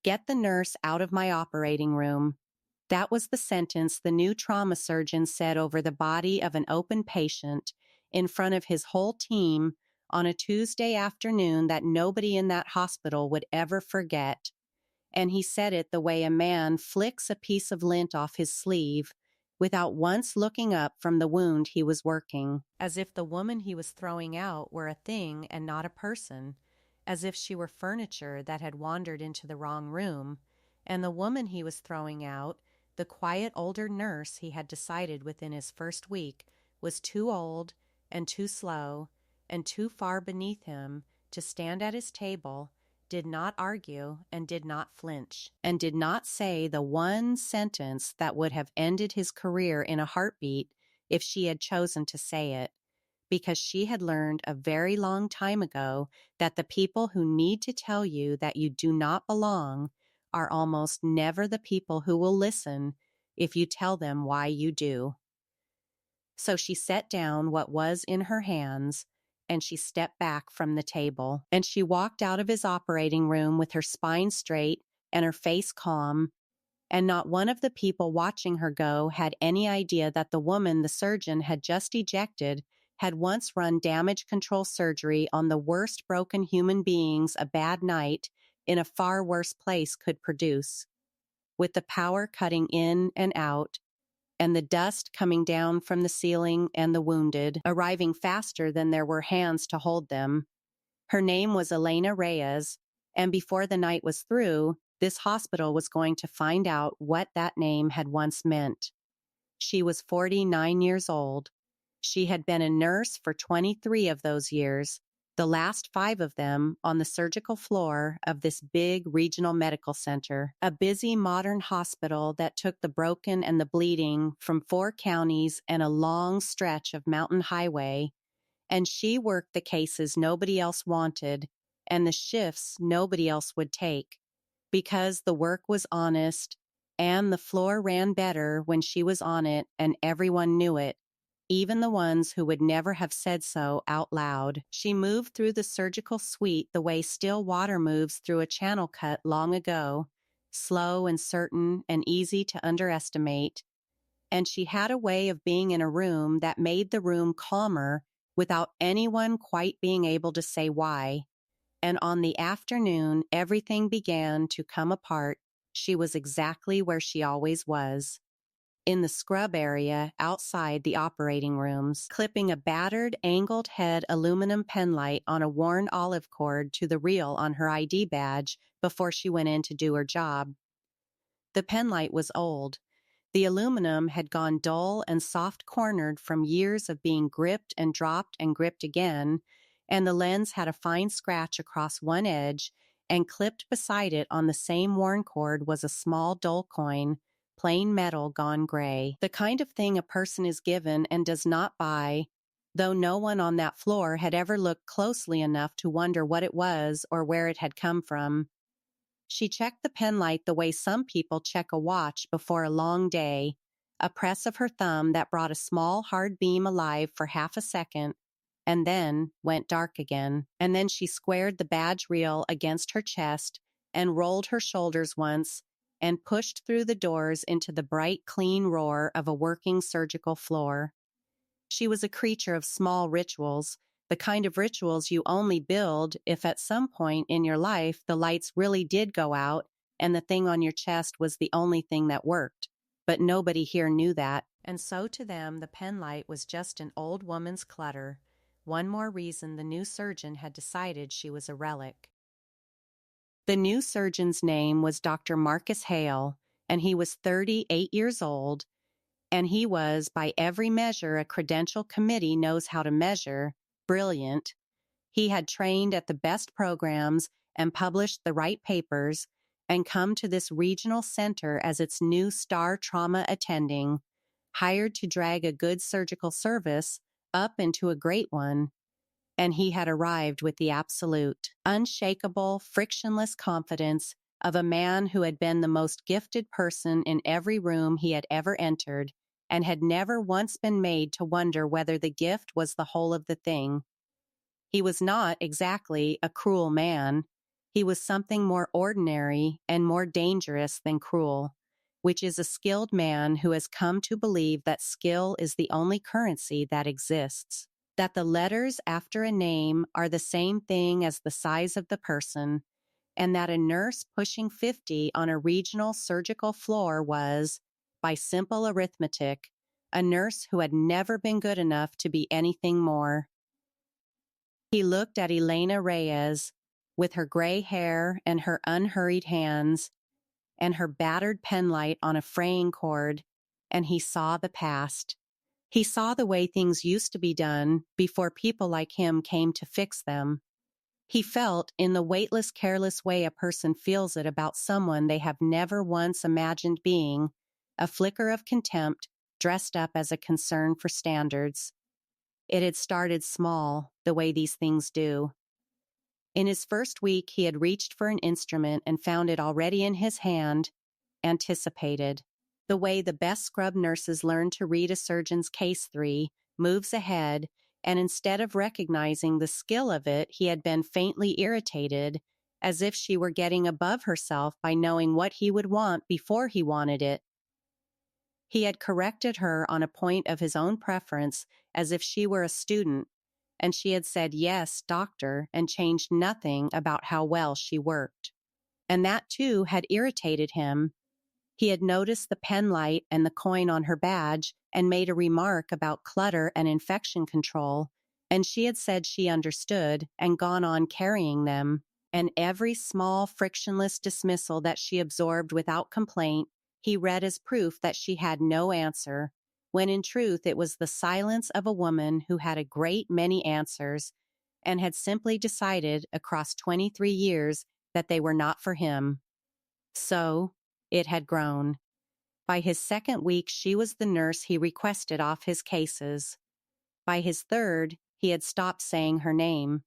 "Get the nurse out of my operating room." That was the sentence the new trauma surgeon said over the body of an open patient in front of his whole team on a Tuesday afternoon that nobody in that hospital would ever forget. And he said it the way a man flicks a piece of lint off his sleeve without once looking up from the wound he was working, as if the woman he was throwing out were a thing and not a person, as if she were furniture that had wandered into the wrong room, and the woman he was throwing out, the quiet older nurse he had decided within his first week, was too old and too slow and too far beneath him to stand at his table, did not argue, and did not flinch, and did not say the one sentence that would have ended his career in a heartbeat if she had chosen to say it, because she had learned a very long time ago that the people who need to tell you that you do not belong are almost never the people who will listen if you tell them why you do. So she set down what was in her hands, and she stepped back from the table, and she walked out of his operating room with her spine straight and her face calm, and not one of the people watching her go had any idea that the woman the surgeon had just ejected had once run damage control surgery on the worst broken human beings a bad night in a far worse place could produce, with the power cutting in and out, and the dust coming down from the ceiling and the wounded, arriving faster than there were hands to hold them. Her name was Elena Reyes, and before the night was through, this hospital was going to find out what that name had once meant. She was 49 years old. She had been a nurse for 23 of those years, the last 5 of them on the surgical floor of this big regional medical center, a busy modern hospital that took the broken and the bleeding from 4 counties and a long stretch of mountain highway, and she worked the cases nobody else wanted and the shifts nobody else would take, because the work was honest and the floor ran better when she was on it, and everyone knew it, even the ones who would never have said so out loud. She moved through the surgical suite the way still water moves through a channel cut long ago, slow and certain and easy to underestimate. And she had a way of being in a room that made the room calmer without anyone quite being able to say why. And on the afternoon everything began to come apart, she was exactly where she always was, in the scrub area outside the operating rooms, clipping a battered, angled head aluminum penlight on a worn olive cord to the reel on her ID badge before she went in to do her job. The penlight was old. The aluminum had gone dull and soft-cornered from years of being gripped and gripped again, and the lens had a fine scratch across one edge, and clipped beside it on the same worn cord was a small dull coin, plain metal gone gray, the kind of thing a person is given and does not buy, though no one on that floor had ever looked closely enough to wonder what it was or where it had come from. She checked the penlight the way some people check a watch before a long day, a press of her thumb that brought a small hard beam alive for half a second, and then went dark again. And then she squared the badge reel against her chest and rolled her shoulders once and pushed through the doors into the bright, clean roar of a working surgical floor. She was a creature of small rituals, the kind of rituals you only build if at some point in your life the lights really did go out and the thing on your chest was the only thing that worked. But nobody here knew that, and so to them the penlight was just an old woman's clutter, one more reason the new surgeon had decided she was a relic. The new surgeon's name was Dr. Marcus Hale, and he was 38 years old, and he was, by every measure a credential committee knows how to measure, brilliant. He had trained at the best programs and published the right papers and come to this regional center as its new star trauma attending, hired to drag a good surgical service up into a great one. And he had arrived with the absolute, unshakable, frictionless confidence of a man who had been the most gifted person in every room he had ever entered and had never once been made to wonder whether the gift was the whole of the thing. He was not exactly a cruel man. He was something more ordinary and more dangerous than cruel, which is a skilled man who has come to believe that skill is the only currency that exists, that the letters after a name are the same thing as the size of the person, and that a nurse pushing 50 on a regional surgical floor was, by simple arithmetic, a nurse who had never been good enough to be anything more. He looked at Elena Reyes, with her gray hair and her unhurried hands, and her battered penlight on a fraying cord, and he saw the past. He saw the way things used to be done before people like him came to fix them. He felt, in the weightless, careless way a person feels it about someone they have never once imagined being, a flicker of contempt dressed up as a concern for standards. It had started small, the way these things do. In his first week, he had reached for an instrument and found it already in his hand, anticipated. The way the best scrub nurses learn to read a surgeon's case 3, moves ahead, and instead of recognizing the skill of it, he had been faintly irritated, as if she were getting above herself by knowing what he would want before he wanted it. He had corrected her on a point of his own preference as if she were a student, and she had said, "Yes, doctor," and changed nothing about how well she worked. And that, too, had irritated him. He had noticed the penlight and the coin on her badge and made a remark about clutter and infection control, and she had said she understood and gone on carrying them. And every small, frictionless dismissal that she absorbed without complaint, he read as proof that she had no answer, when in truth it was the silence of a woman who had a great many answers and had simply decided across 23 years that they were not for him. So, it had grown. By his second week, she was the nurse he requested off his cases. By his third, he had stopped saying her name.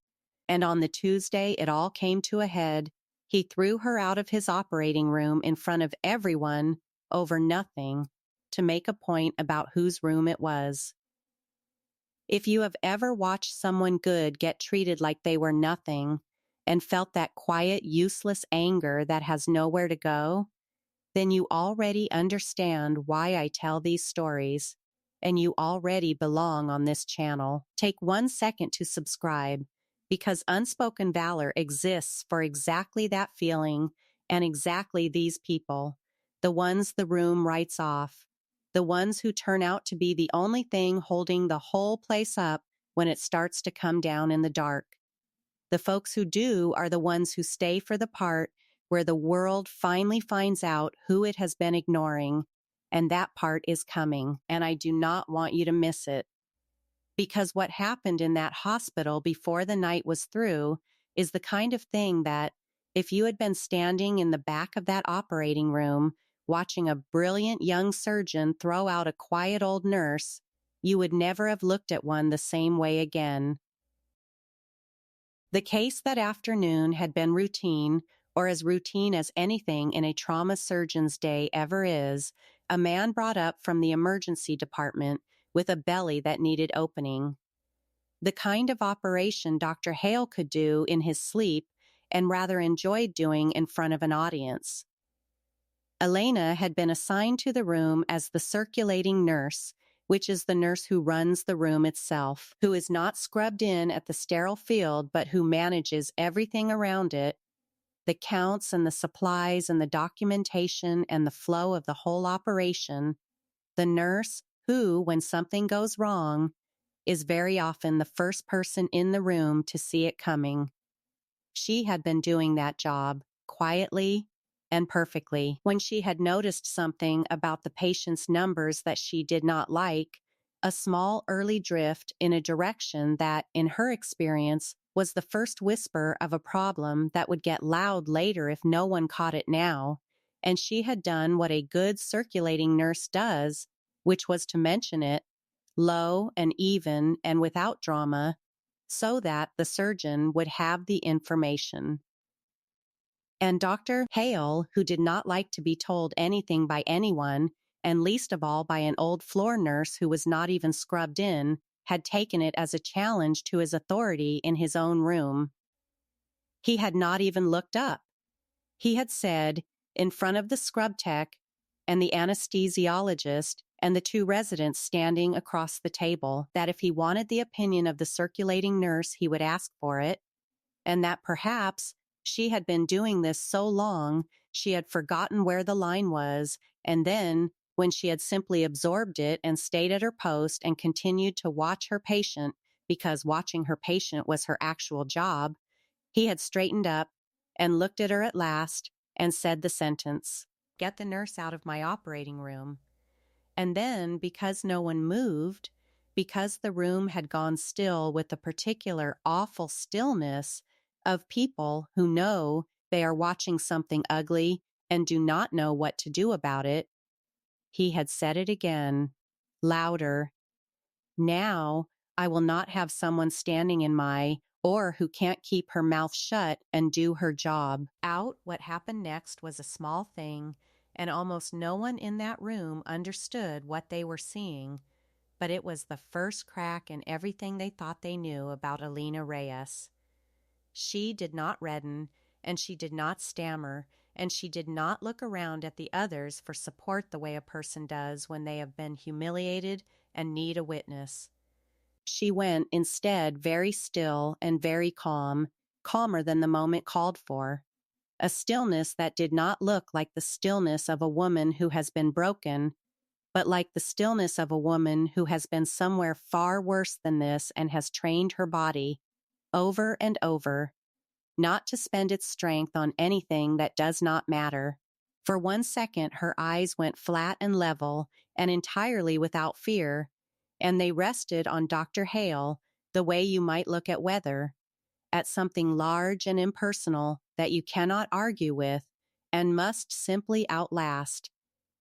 And on the Tuesday it all came to a head, he threw her out of his operating room in front of everyone over nothing, to make a point about whose room it was. If you have ever watched someone good get treated like they were nothing and felt that quiet, useless anger that has nowhere to go, then you already understand why I tell these stories, and you already belong on this channel. Take 1 second to subscribe, because Unspoken Valor exists for exactly that feeling and exactly these people, the ones the room writes off, the ones who turn out to be the only thing holding the whole place up when it starts to come down in the dark. The folks who do are the ones who stay for the part where the world finally finds out who it has been ignoring, and that part is coming, and I do not want you to miss it. Because what happened in that hospital before the night was through is the kind of thing that, if you had been standing in the back of that operating room watching a brilliant young surgeon throw out a quiet old nurse, you would never have looked at one the same way again. The case that afternoon had been routine, or as routine as anything in a trauma surgeon's day ever is. A man brought up from the emergency department with a belly that needed opening. The kind of operation Dr. Hale could do in his sleep and rather enjoyed doing in front of an audience. Elena had been assigned to the room as the circulating nurse, which is the nurse who runs the room itself, who is not scrubbed in at the sterile field, but who manages everything around it, the counts and the supplies and the documentation and the flow of the whole operation, the nurse who, when something goes wrong, is very often the first person in the room to see it coming. She had been doing that job quietly and perfectly. When she had noticed something about the patient's numbers that she did not like, a small early drift in a direction that, in her experience, was the first whisper of a problem that would get loud later if no one caught it now, and she had done what a good circulating nurse does, which was to mention it, low and even and without drama, so that the surgeon would have the information. And Dr. Hale, who did not like to be told anything by anyone, and least of all by an old floor nurse who was not even scrubbed in, had taken it as a challenge to his authority in his own room. He had not even looked up. He had said, in front of the scrub tech and the anesthesiologist and the two residents standing across the table, that if he wanted the opinion of the circulating nurse, he would ask for it, and that perhaps she had been doing this so long she had forgotten where the line was, and then, when she had simply absorbed it and stayed at her post and continued to watch her patient because watching her patient was her actual job, he had straightened up and looked at her at last and said the sentence, "Get the nurse out of my operating room." And then, because no one moved, because the room had gone still with the particular awful stillness of people who know they are watching something ugly and do not know what to do about it, he had said it again, louder. "Now I will not have someone standing in my, or who can't keep her mouth shut and do her job." What happened next was a small thing, and almost no one in that room understood what they were seeing, but it was the first crack in everything they thought they knew about Alina Reyes. She did not redden, and she did not stammer, and she did not look around at the others for support the way a person does when they have been humiliated and need a witness. She went instead very still and very calm, calmer than the moment called for. A stillness that did not look like the stillness of a woman who has been broken, but like the stillness of a woman who has been somewhere far worse than this and has trained her body, over and over, not to spend its strength on anything that does not matter. For 1 second, her eyes went flat and level and entirely without fear, and they rested on Dr. Hale the way you might look at weather, at something large and impersonal that you cannot argue with and must simply outlast.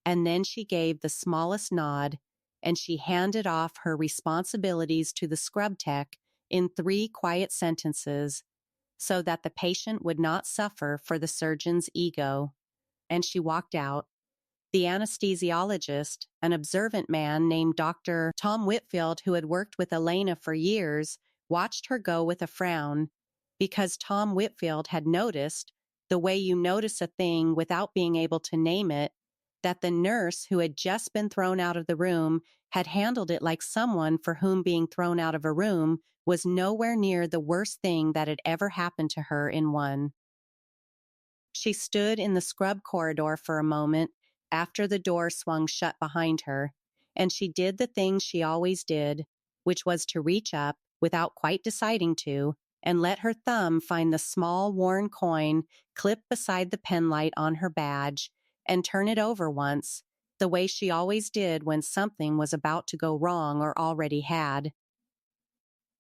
And then she gave the smallest nod, and she handed off her responsibilities to the scrub tech in 3 quiet sentences, so that the patient would not suffer for the surgeon's ego. And she walked out. The anesthesiologist, an observant man named Dr. Tom Whitfield, who had worked with Elena for years, watched her go with a frown, because Tom Whitfield had noticed, the way you notice a thing without being able to name it, that the nurse who had just been thrown out of the room had handled it like someone for whom being thrown out of a room was nowhere near the worst thing that had ever happened to her in one. She stood in the scrub corridor for a moment after the door swung shut behind her, and she did the thing she always did, which was to reach up, without quite deciding to, and let her thumb find the small worn coin clipped beside the penlight on her badge, and turn it over once, the way she always did when something was about to go wrong or already had.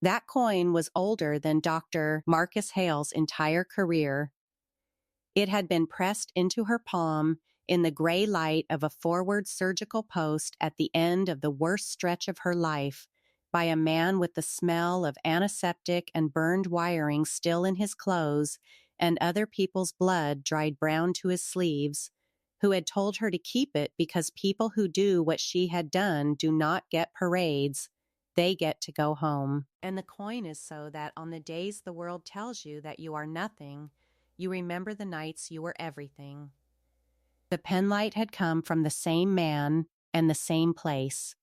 That coin was older than Dr. Marcus Hale's entire career. It had been pressed into her palm in the gray light of a forward surgical post at the end of the worst stretch of her life by a man with the smell of antiseptic and burned wiring still in his clothes and other people's blood dried brown to his sleeves, who had told her to keep it because people who do what she had done do not get parades. They get to go home. And the coin is so that on the days the world tells you that you are nothing, you remember the nights you were everything. The penlight had come from the same man and the same place.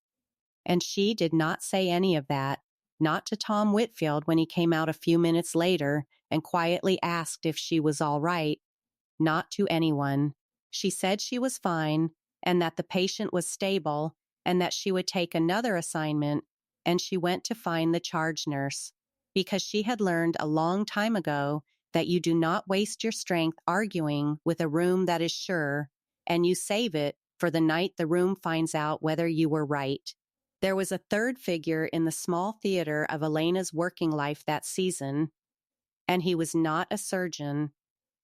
And she did not say any of that, not to Tom Whitfield when he came out a few minutes later and quietly asked if she was all right, not to anyone. She said she was fine and that the patient was stable and that she would take another assignment, and she went to find the charge nurse, because she had learned a long time ago that you do not waste your strength arguing with a room that is sure, and you save it for the night the room finds out whether you were right. There was a third figure in the small theater of Elena's working life that season, and he was not a surgeon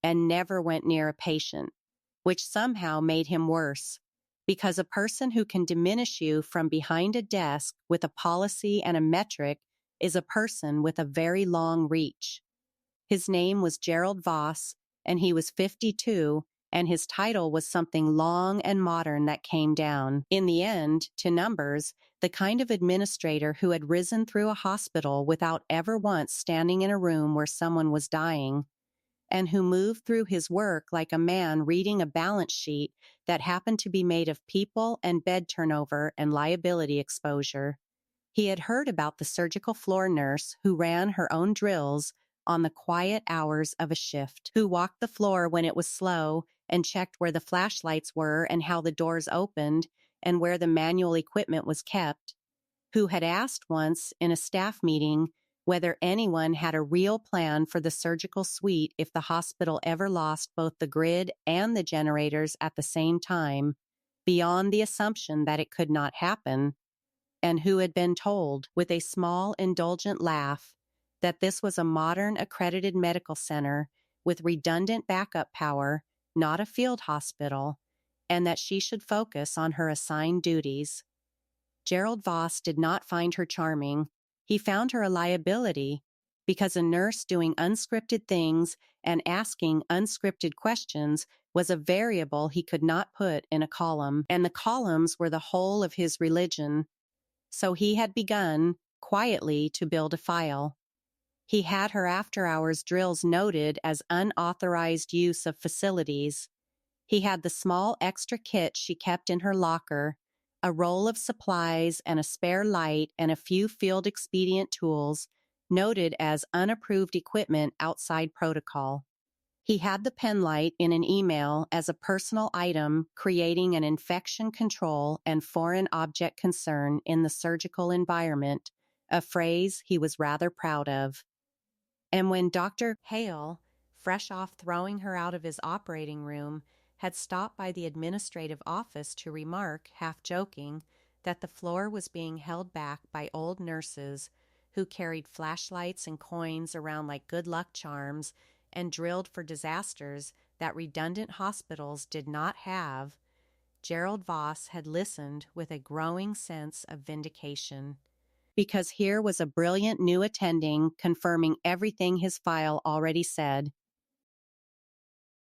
and never went near a patient, which somehow made him worse, because a person who can diminish you from behind a desk with a policy and a metric is a person with a very long reach. His name was Gerald Voss, and he was 52, and his title was something long and modern that came down, in the end, to numbers, the kind of administrator who had risen through a hospital without ever once standing in a room where someone was dying, and who moved through his work like a man reading a balance sheet that happened to be made of people and bed turnover and liability exposure. He had heard about the surgical floor nurse who ran her own drills on the quiet hours of a shift, who walked the floor when it was slow and checked where the flashlights were and how the doors opened and where the manual equipment was kept, who had asked once in a staff meeting whether anyone had a real plan for the surgical suite if the hospital ever lost both the grid and the generators at the same time, beyond the assumption that it could not happen, and who had been told, with a small, indulgent laugh, that this was a modern accredited medical center with redundant backup power, not a field hospital, and that she should focus on her assigned duties. Gerald Voss did not find her charming. He found her a liability, because a nurse doing unscripted things and asking unscripted questions was a variable he could not put in a column, and the columns were the whole of his religion. So he had begun, quietly, to build a file. He had her after-hours drills noted as unauthorized use of facilities. He had the small extra kit she kept in her locker, a roll of supplies and a spare light and a few field expedient tools, noted as unapproved equipment outside protocol. He had the penlight in an email as a personal item creating an infection control and foreign object concern in the surgical environment, a phrase he was rather proud of. And when Dr. Hale, fresh off throwing her out of his operating room, had stopped by the administrative office to remark, half joking, that the floor was being held back by old nurses who carried flashlights and coins around like good luck charms and drilled for disasters that redundant hospitals did not have, Gerald Voss had listened with a growing sense of vindication. Because here was a brilliant new attending confirming everything his file already said.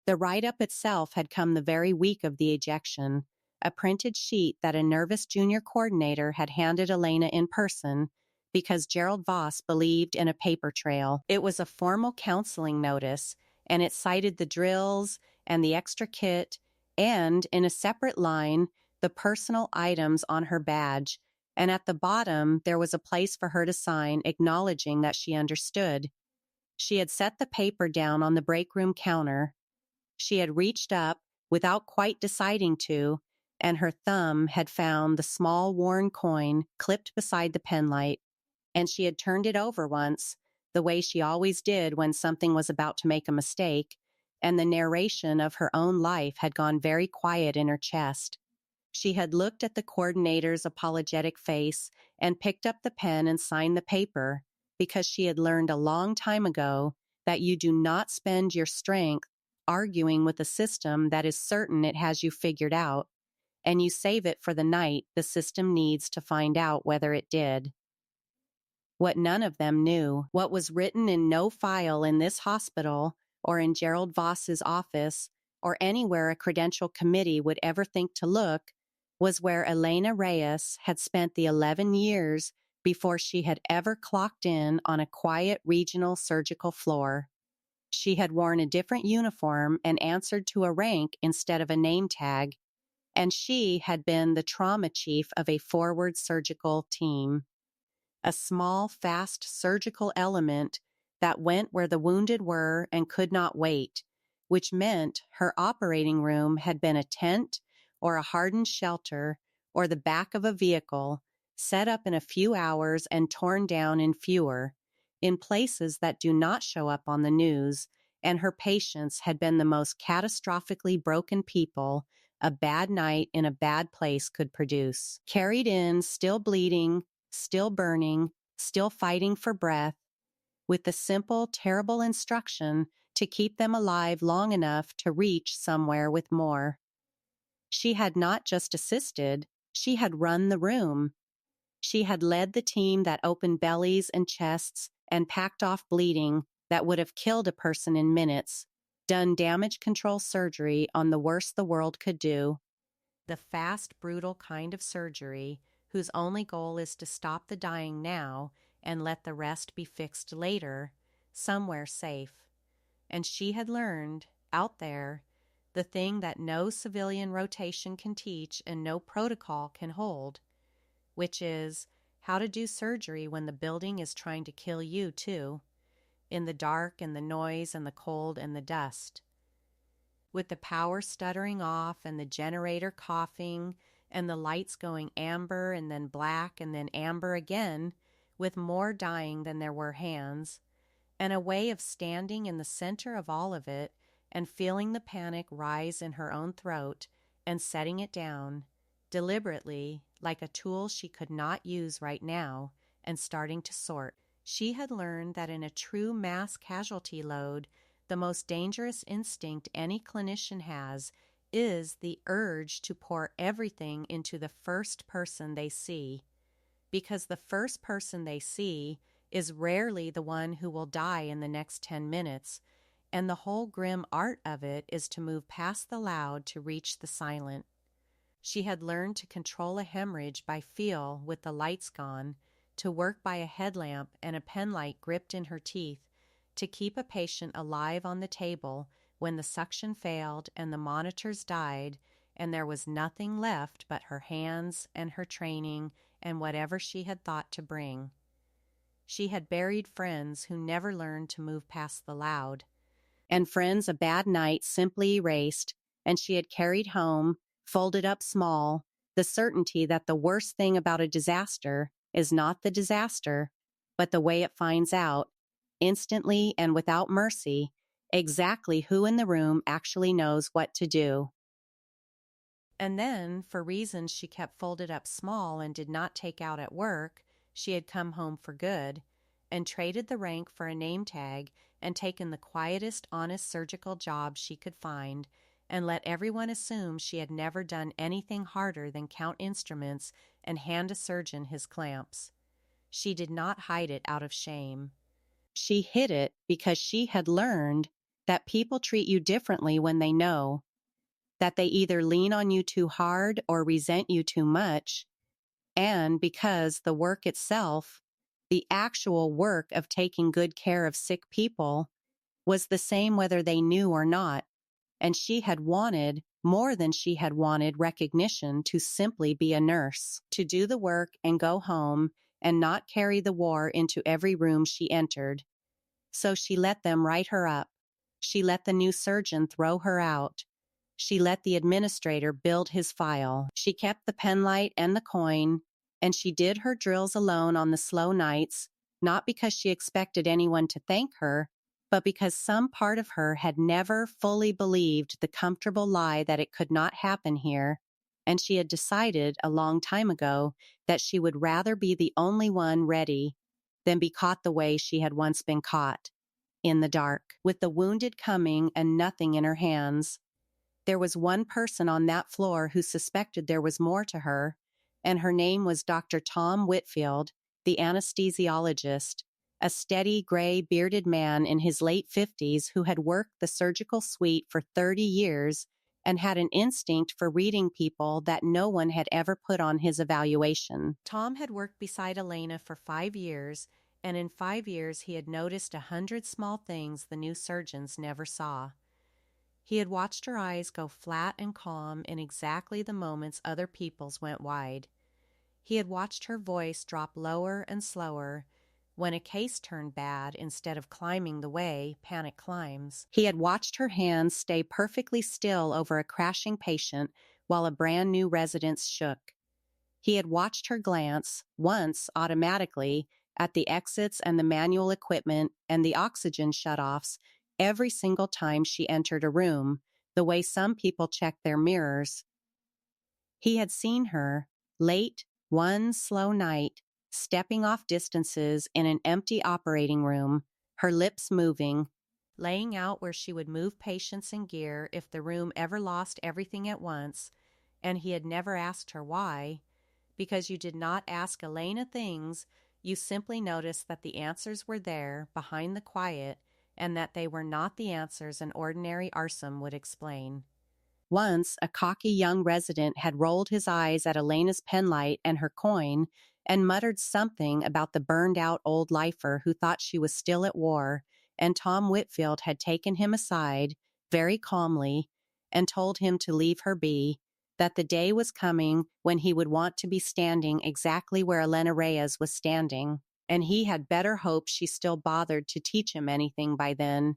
The write-up itself had come the very week of the ejection, a printed sheet that a nervous junior coordinator had handed Elena in person because Gerald Voss believed in a paper trail. It was a formal counseling notice, and it cited the drills and the extra kit and, in a separate line, the personal items on her badge, and at the bottom there was a place for her to sign acknowledging that she understood. She had set the paper down on the break room counter. She had reached up, without quite deciding to, and her thumb had found the small worn coin clipped beside the penlight, and she had turned it over once, the way she always did when something was about to make a mistake, and the narration of her own life had gone very quiet in her chest. She had looked at the coordinator's apologetic face and picked up the pen and signed the paper, because she had learned a long time ago that you do not spend your strength arguing with a system that is certain it has you figured out, and you save it for the night the system needs to find out whether it did. What none of them knew, what was written in no file in this hospital or in Gerald Voss's office or anywhere a credential committee would ever think to look, was where Elena Reyes had spent the 11 years before she had ever clocked in on a quiet regional surgical floor. She had worn a different uniform and answered to a rank instead of a name tag, and she had been the trauma chief of a forward surgical team, a small, fast surgical element that went where the wounded were and could not wait, which meant her operating room had been a tent or a hardened shelter or the back of a vehicle, set up in a few hours and torn down in fewer, in places that do not show up on the news, and her patients had been the most catastrophically broken people a bad night in a bad place could produce. Carried in, still bleeding, still burning, still fighting for breath, with the simple, terrible instruction to keep them alive long enough to reach somewhere with more. She had not just assisted, she had run the room. She had led the team that opened bellies and chests and packed off bleeding that would have killed a person in minutes, done damage control surgery on the worst the world could do, the fast, brutal kind of surgery whose only goal is to stop the dying now and let the rest be fixed later, somewhere safe. And she had learned, out there, the thing that no civilian rotation can teach and no protocol can hold, which is how to do surgery when the building is trying to kill you too, in the dark and the noise and the cold and the dust. With the power stuttering off and the generator coughing and the lights going amber and then black and then amber again, with more dying than there were hands, and a way of standing in the center of all of it and feeling the panic rise in her own throat and setting it down, deliberately, like a tool she could not use right now, and starting to sort. She had learned that in a true mass casualty load, the most dangerous instinct any clinician has is the urge to pour everything into the first person they see, because the first person they see is rarely the one who will die in the next 10 minutes, and the whole grim art of it is to move past the loud to reach the silent. She had learned to control a hemorrhage by feel with the lights gone, to work by a headlamp and a penlight gripped in her teeth, to keep a patient alive on the table when the suction failed and the monitors died and there was nothing left but her hands and her training and whatever she had thought to bring. She had buried friends who never learned to move past the loud, and friends a bad night simply erased, and she had carried home, folded up small, the certainty that the worst thing about a disaster is not the disaster, but the way it finds out, instantly and without mercy, exactly who in the room actually knows what to do. And then, for reasons she kept folded up small and did not take out at work, she had come home for good, and traded the rank for a name tag and taken the quietest, honest surgical job she could find, and let everyone assume she had never done anything harder than count instruments and hand a surgeon his clamps. She did not hide it out of shame. She hid it because she had learned that people treat you differently when they know, that they either lean on you too hard or resent you too much, and because the work itself, the actual work of taking good care of sick people, was the same whether they knew or not, and she had wanted, more than she had wanted, recognition to simply be a nurse, to do the work and go home and not carry the war into every room she entered. So she let them write her up. She let the new surgeon throw her out. She let the administrator build his file. She kept the penlight and the coin, and she did her drills alone on the slow nights, not because she expected anyone to thank her, but because some part of her had never fully believed the comfortable lie that it could not happen here, and she had decided a long time ago that she would rather be the only one ready than be caught the way she had once been caught, in the dark, with the wounded coming and nothing in her hands. There was one person on that floor who suspected there was more to her, and her name was Dr. Tom Whitfield, the anesthesiologist, a steady, gray, bearded man in his late 50s who had worked the surgical suite for 30 years and had an instinct for reading people that no one had ever put on his evaluation. Tom had worked beside Elena for 5 years, and in 5 years he had noticed 100 small things the new surgeons never saw. He had watched her eyes go flat and calm in exactly the moments other people's went wide. He had watched her voice drop lower and slower when a case turned bad instead of climbing the way panic climbs. He had watched her hands stay perfectly still over a crashing patient while a brand new resident shook. He had watched her glance, once automatically, at the exits and the manual equipment and the oxygen shutoffs every single time she entered a room, the way some people check their mirrors. He had seen her, late, one slow night, stepping off distances in an empty operating room, her lips moving, laying out where she would move patients and gear if the room ever lost everything at once, and he had never asked her why, because you did not ask Elena things, you simply noticed that the answers were there, behind the quiet, and that they were not the answers an ordinary ARSM would explain. Once, a cocky young resident had rolled his eyes at Elena's penlight and her coin and muttered something about the burned-out old lifer who thought she was still at war and Tom Whitfield had taken him aside very calmly and told him to leave her be, that the day was coming when he would want to be standing exactly where Elena Reyes was standing, and he had better hope she still bothered to teach him anything by then.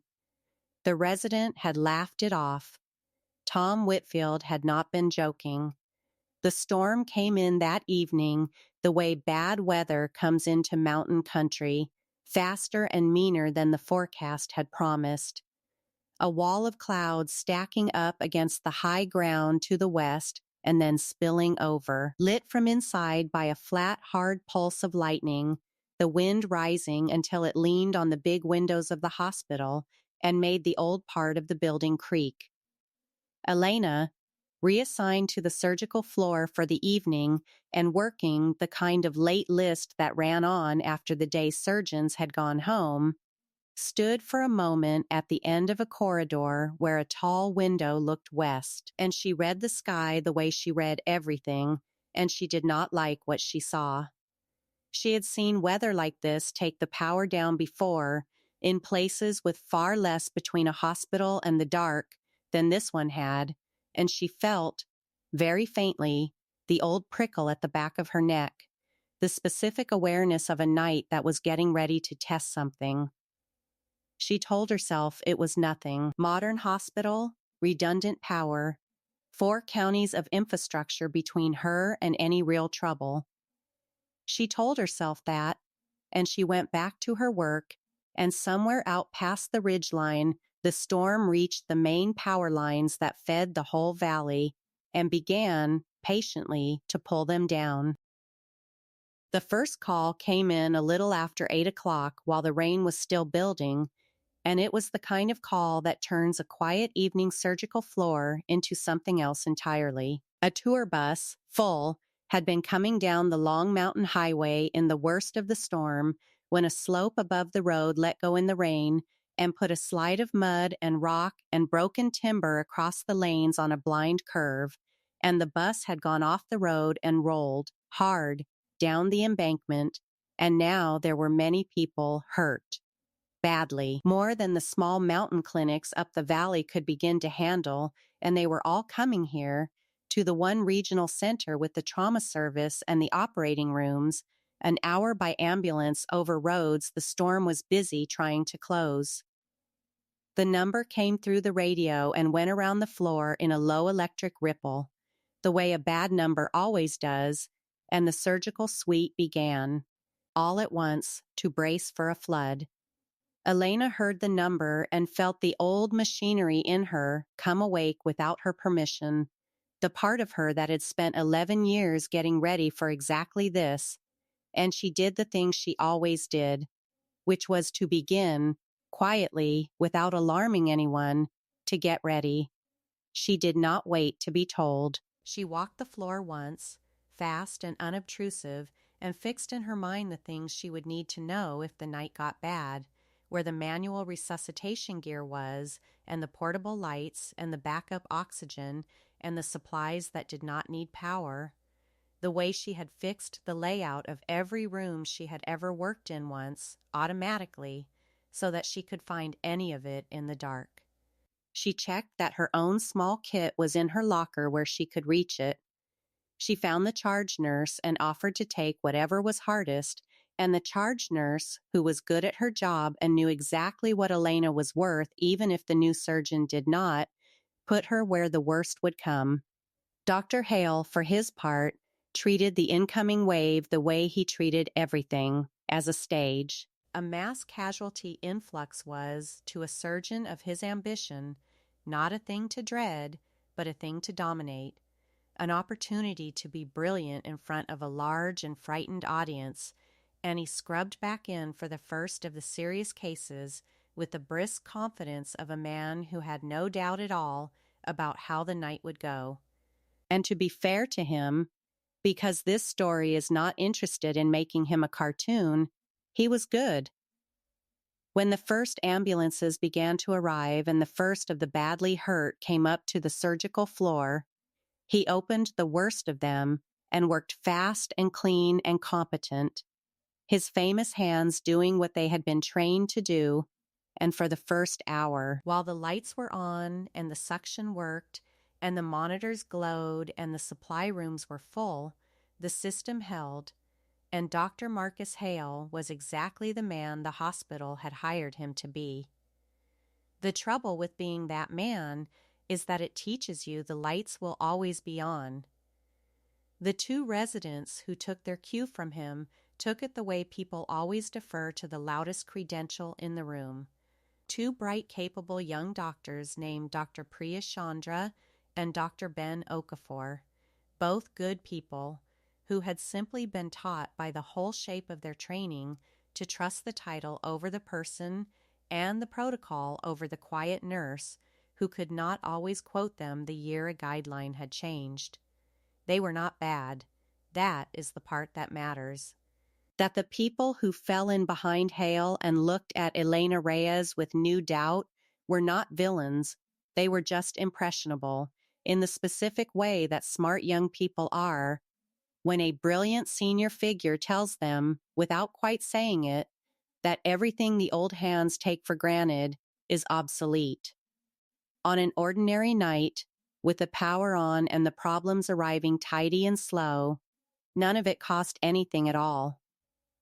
The resident had laughed it off. Tom Whitfield had not been joking. The storm came in that evening the way bad weather comes into mountain country, faster and meaner than the forecast had promised. A wall of clouds stacking up against the high ground to the west and then spilling over, lit from inside by a flat, hard pulse of lightning, the wind rising until it leaned on the big windows of the hospital and made the old part of the building creak. Elena, reassigned to the surgical floor for the evening and working the kind of late list that ran on after the day's surgeons had gone home, stood for a moment at the end of a corridor where a tall window looked west, and she read the sky the way she read everything, and she did not like what she saw. She had seen weather like this take the power down before, in places with far less between a hospital and the dark than this one had, and she felt, very faintly, the old prickle at the back of her neck, the specific awareness of a night that was getting ready to test something. She told herself it was nothing. Modern hospital, redundant power, 4 counties of infrastructure between her and any real trouble. She told herself that, and she went back to her work, and somewhere out past the ridgeline, the storm reached the main power lines that fed the whole valley and began, patiently, to pull them down. The first call came in a little after 8 o'clock while the rain was still building, and it was the kind of call that turns a quiet evening surgical floor into something else entirely. A tour bus, full, had been coming down the long mountain highway in the worst of the storm when a slope above the road let go in the rain and put a slide of mud and rock and broken timber across the lanes on a blind curve, and the bus had gone off the road and rolled, hard, down the embankment, and now there were many people hurt. Badly, more than the small mountain clinics up the valley could begin to handle, and they were all coming here, to the one regional center with the trauma service and the operating rooms, an hour by ambulance over roads the storm was busy trying to close. The number came through the radio and went around the floor in a low electric ripple, the way a bad number always does, and the surgical suite began, all at once, to brace for a flood. Elena heard the number and felt the old machinery in her come awake without her permission, the part of her that had spent 11 years getting ready for exactly this, and she did the thing she always did, which was to begin, quietly, without alarming anyone, to get ready. She did not wait to be told. She walked the floor once, fast and unobtrusive, and fixed in her mind the things she would need to know if the night got bad, where the manual resuscitation gear was, and the portable lights, and the backup oxygen, and the supplies that did not need power. The way she had fixed the layout of every room she had ever worked in once, automatically, so that she could find any of it in the dark. She checked that her own small kit was in her locker where she could reach it. She found the charge nurse and offered to take whatever was hardest, and the charge nurse, who was good at her job and knew exactly what Elena was worth even if the new surgeon did not, put her where the worst would come. Dr. Hale, for his part, treated the incoming wave the way he treated everything, as a stage. A mass casualty influx was, to a surgeon of his ambition, not a thing to dread, but a thing to dominate, an opportunity to be brilliant in front of a large and frightened audience, and he scrubbed back in for the first of the serious cases with the brisk confidence of a man who had no doubt at all about how the night would go. And to be fair to him, because this story is not interested in making him a cartoon, he was good. When the first ambulances began to arrive and the first of the badly hurt came up to the surgical floor, he opened the worst of them and worked fast and clean and competent, his famous hands doing what they had been trained to do, and for the first hour, while the lights were on and the suction worked and the monitors glowed and the supply rooms were full, the system held, and Dr. Marcus Hale was exactly the man the hospital had hired him to be. The trouble with being that man is that it teaches you the lights will always be on. The two residents who took their cue from him took it the way people always defer to the loudest credential in the room. Two bright, capable young doctors named Dr. Priya Chandra and Dr. Ben Okafor, both good people who had simply been taught by the whole shape of their training to trust the title over the person and the protocol over the quiet nurse who could not always quote them the year a guideline had changed. They were not bad. That is the part that matters. That the people who fell in behind Hale and looked at Elena Reyes with new doubt were not villains. They were just impressionable, in the specific way that smart young people are, when a brilliant senior figure tells them, without quite saying it, that everything the old hands take for granted is obsolete. On an ordinary night, with the power on and the problems arriving tidy and slow, none of it cost anything at all.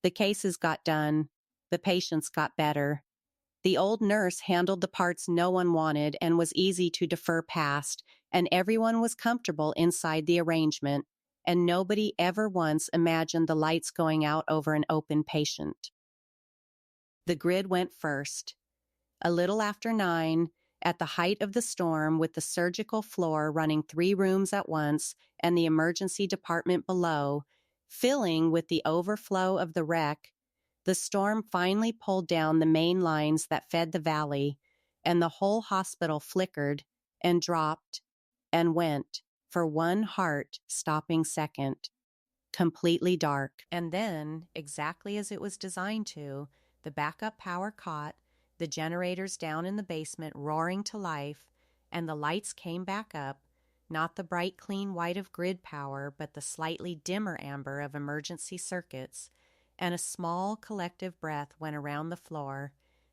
The cases got done. The patients got better. The old nurse handled the parts no one wanted and was easy to defer past, and everyone was comfortable inside the arrangement, and nobody ever once imagined the lights going out over an open patient. The grid went first. A little after 9, at the height of the storm, with the surgical floor running 3 rooms at once and the emergency department below, filling with the overflow of the wreck, the storm finally pulled down the main lines that fed the valley, and the whole hospital flickered and dropped and went for one heart-stopping second, completely dark. And then, exactly as it was designed to, the backup power caught, the generators down in the basement roaring to life, and the lights came back up, not the bright clean white of grid power, but the slightly dimmer amber of emergency circuits, and a small collective breath went around the floor,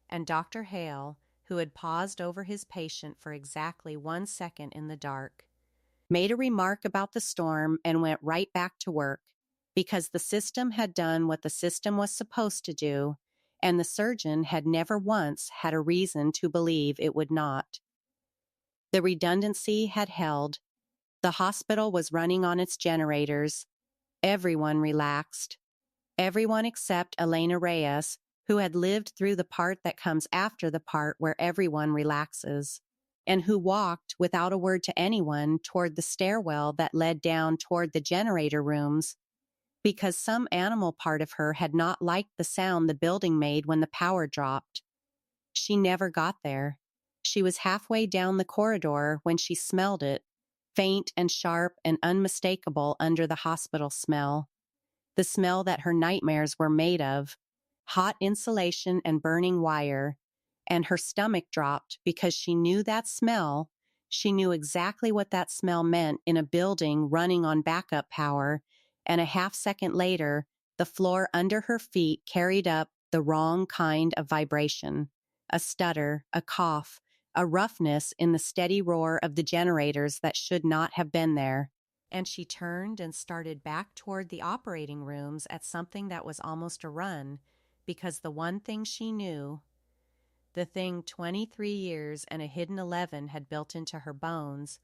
and Dr. Hale, who had paused over his patient for exactly 1 second in the dark, made a remark about the storm and went right back to work, because the system had done what the system was supposed to do, and the surgeon had never once had a reason to believe it would not. The redundancy had held. The hospital was running on its generators. Everyone relaxed. Everyone except Elena Reyes, who had lived through the part that comes after the part where everyone relaxes, and who walked without a word to anyone toward the stairwell that led down toward the generator rooms, because some animal part of her had not liked the sound the building made when the power dropped. She never got there. She was halfway down the corridor when she smelled it, faint and sharp and unmistakable under the hospital smell. The smell that her nightmares were made of, hot insulation and burning wire, and her stomach dropped because she knew that smell. She knew exactly what that smell meant in a building running on backup power, and a half-second later, the floor under her feet carried up the wrong kind of vibration, a stutter, a cough, a roughness in the steady roar of the generators that should not have been there. And she turned and started back toward the operating rooms at something that was almost a run, because the one thing she knew, the thing 23 years and a hidden 11 had built into her bones,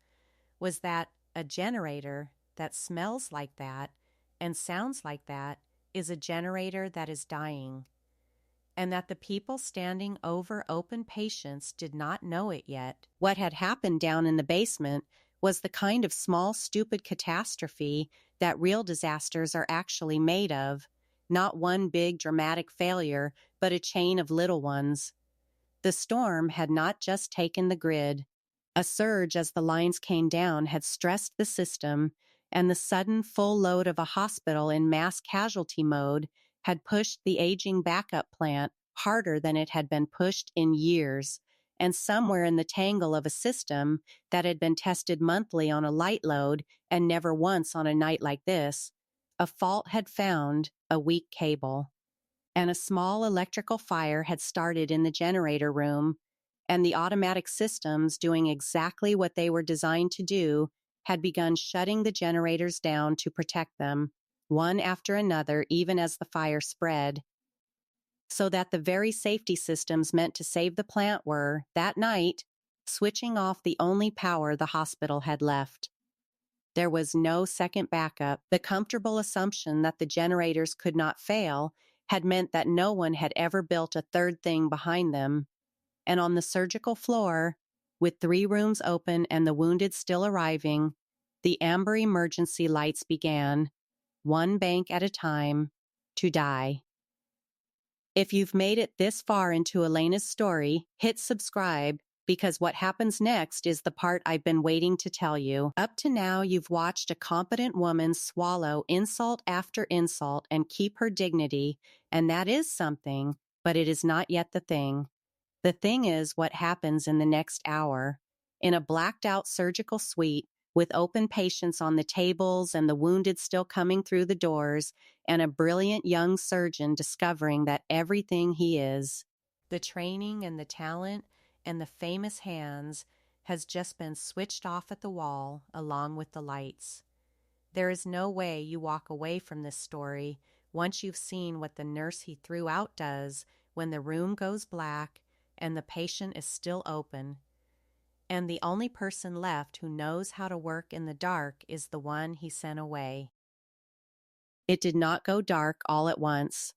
was that a generator that smells like that and sounds like that is a generator that is dying, and that the people standing over open patients did not know it yet. What had happened down in the basement was the kind of small, stupid catastrophe that real disasters are actually made of, not one big dramatic failure, but a chain of little ones. The storm had not just taken the grid. A surge as the lines came down had stressed the system, and the sudden full load of a hospital in mass casualty mode had pushed the aging backup plant harder than it had been pushed in years, and somewhere in the tangle of a system that had been tested monthly on a light load and never once on a night like this, a fault had found a weak cable. and a small electrical fire had started in the generator room, and the automatic systems, doing exactly what they were designed to do, had begun shutting the generators down to protect them, one after another, even as the fire spread. So that the very safety systems meant to save the plant were, that night, switching off the only power the hospital had left. There was no second backup. The comfortable assumption that the generators could not fail had meant that no one had ever built a third thing behind them. And on the surgical floor, with 3 rooms open and the wounded still arriving, the amber emergency lights began, one bank at a time, to die. If you've made it this far into Elena's story, hit subscribe, because what happens next is the part I've been waiting to tell you. Up to now, you've watched a competent woman swallow insult after insult and keep her dignity, and that is something, but it is not yet the thing. The thing is what happens in the next hour. In a blacked-out surgical suite, with open patients on the tables and the wounded still coming through the doors, and a brilliant young surgeon discovering that everything he is, the training and the talent and the famous hands, has just been switched off at the wall along with the lights. There is no way you walk away from this story once you've seen what the nurse he threw out does when the room goes black and the patient is still open, and the only person left who knows how to work in the dark is the one he sent away. It did not go dark all at once.